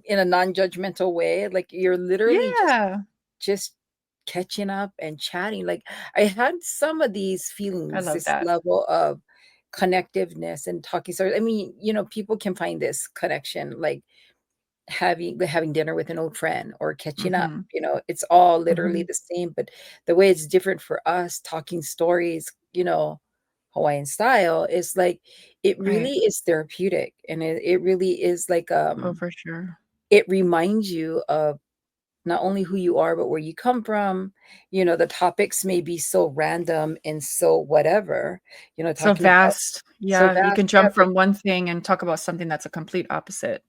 a non-judgmental way, like, you're literally yeah, just catching up and chatting, like, I had some of these I feelings, love this that. level of connectiveness and talking stories. I mean, you know, people can find this connection, like, having dinner with an old friend or catching up, Mhm, you know, it's all literally mhm, the same, but the way it's different for us talking stories, you know, Hawaiian style is like it right. really is therapeutic, and it really is like, Oh, for sure. it reminds you of not only who you are, but where you come from. You know, the topics may be so random and so whatever, you know, So talking about vast. so Yeah, you vast, can yeah, jump from one thing and talk about something that's a complete opposite.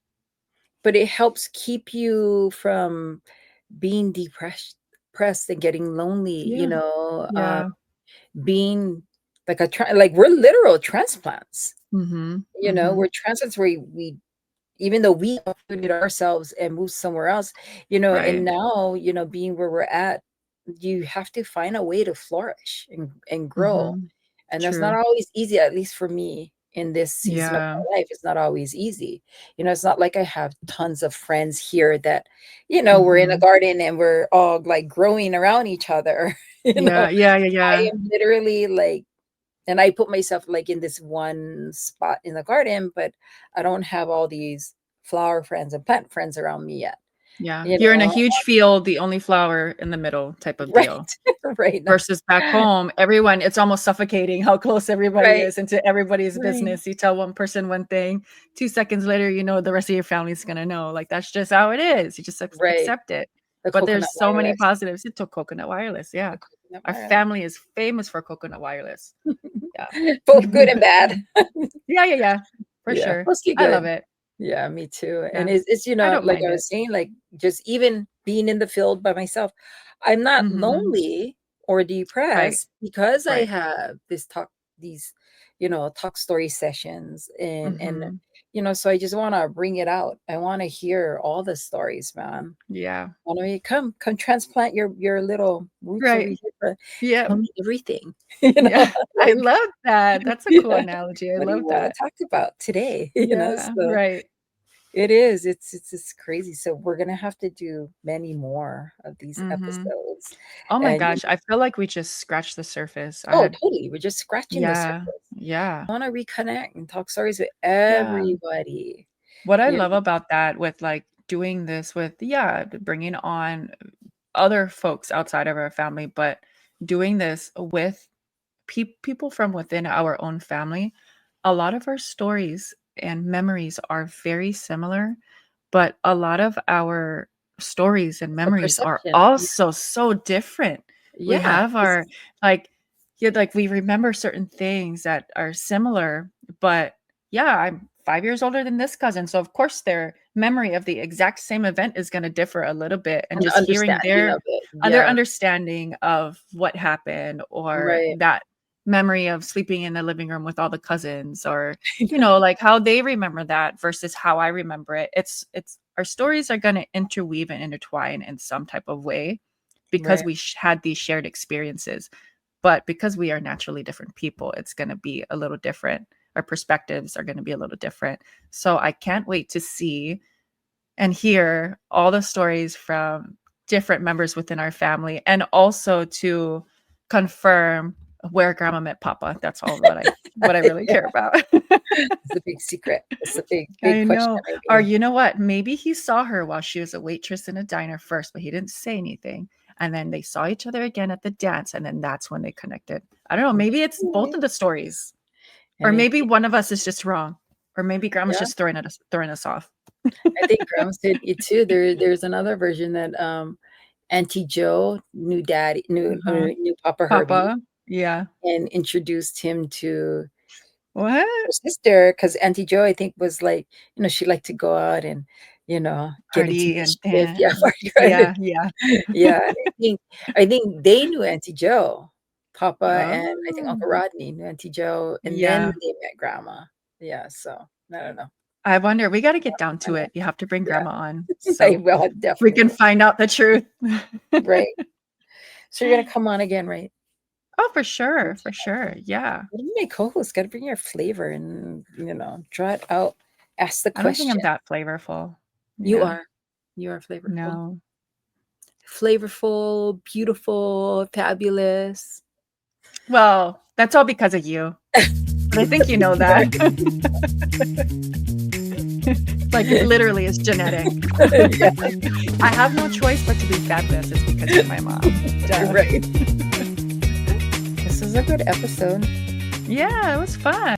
but it helps keep you from being depressed and getting lonely, you Yeah, know, yeah. being like like we're literal transplants, Mhm, you know, mhm. we're transplants where we even though we uprooted ourselves and moved somewhere else, you know, and Right. now, you know, being where we're at, you have to find a way to flourish and grow. Mhm. And that's not True. always easy, at least for me in this season of Yeah. my life. It's not always easy. You know, it's not like I have tons of friends here that, you know, we're in a Mhm. garden and we're all like growing around each other. You Yeah, know, yeah, yeah, I yeah. am literally like, and I put myself like in this one spot in the garden, but I don't have all these flower friends and plant friends around me yet. Yeah. You You're in a know, huge field, the only flower in the middle type of right, deal. right, no, Versus back home, everyone it's almost suffocating how close everybody right, is into everybody's right, business. You tell one person one thing, 2 seconds later, you know the rest of your family's gonna know. Like, that's just how it is. You just right. accept it. The But coconut there's so many wireless, positives. It took Coconut Wireless, yeah. the coconut Our wireless. family is famous for Coconut Wireless. Yeah. Both good and bad. Yeah, yeah, yeah, for Yeah, sure. mostly I love good. it. Yeah, me too, and Yeah. it's, you I know, don't like mind I it. was saying, like, just even being in the field by myself, I'm not Mhm. lonely or Right, depressed because I right. have these, you know, talk story sessions and Mhm. so I just want to bring it out. I want to hear all the stories, man. Yeah. Why don't you come transplant your little roots over Right. here to Yep. tell me everything, Yeah. I like, love that. That's a cool yeah. analogy. I What do you love want to that. talk about today? Yeah. So Right. it is. It's just crazy. So we're gonna have to do many more of these Mhm. episodes, Oh my and gosh, I feel like we just scratched the surface. I oh, had totally. We're just scratching the Yeah. surface. Yeah. I want to reconnect and talk stories with Yeah. everybody. What I You love know, about that with, like, doing this with bringing on other folks outside of our family, but doing this with people from within our own family, a lot of our stories and memories are very similar, but a lot of our stories and a memories are perception. also so different. We Yeah, have our like like we remember certain things that are similar, but yeah, I'm 5 years older than this cousin, so of course their memory of the exact same event is gonna differ a little bit, and an just hearing understanding of it. their Yeah, understanding of what happened, or right. that memory of sleeping in the living room with all the cousins, or like how they remember that versus how I remember it. It's our stories are going to interweave and intertwine in some type of way because Right, we had these shared experiences. But because we are naturally different people, it's going to be a little different. Our perspectives are going to be a little different. So I can't wait to see and hear all the stories from different members within our family, and also to confirm where grandma met papa. That's all what I really yeah, care about. it's a big secret. It's a big I question, know. Or maybe. you know what? Maybe he saw her while she was a waitress in a diner first, but he didn't say anything. And then they saw each other again at the dance, and then that's when they connected. I don't know. Maybe it's both Maybe of the stories. Or anything. maybe one of us is just wrong. Or maybe grandma's Yeah, just throwing us off. I think grandma said it too. There's another version that Auntie Joe knew daddy Uh-huh. knew Papa Herbie Papa. Yeah. and introduced him to What? her sister, because Auntie Joe, I think, was like, she liked to go out and, get into Party and mischief. Yeah, party kind. yeah, yeah. Yeah, and I think they knew Auntie Joe, Papa, and I think Uncle Oh, Rodney knew Auntie Joe, and then yeah. they met Grandma. Yeah, so I don't know. I wonder, we gotta get down I to know. it. You have to bring Yeah, grandma on, I so will we can definitely. find out the truth. Right. So you're gonna come on again, right? Oh, for sure, yeah. What do you make co-host? Gotta bring your flavor and, draw it out. Ask the I don't think I'm question. that flavorful. You Yeah, are. You are flavorful. no. Flavorful, beautiful, fabulous. Well, that's all because of you, but I think you know that. Like, it literally is genetic. Yeah, I have no choice but to be fabulous. It's because you're my mom. you're Duh. right. This is a good episode. Yeah, it was fun.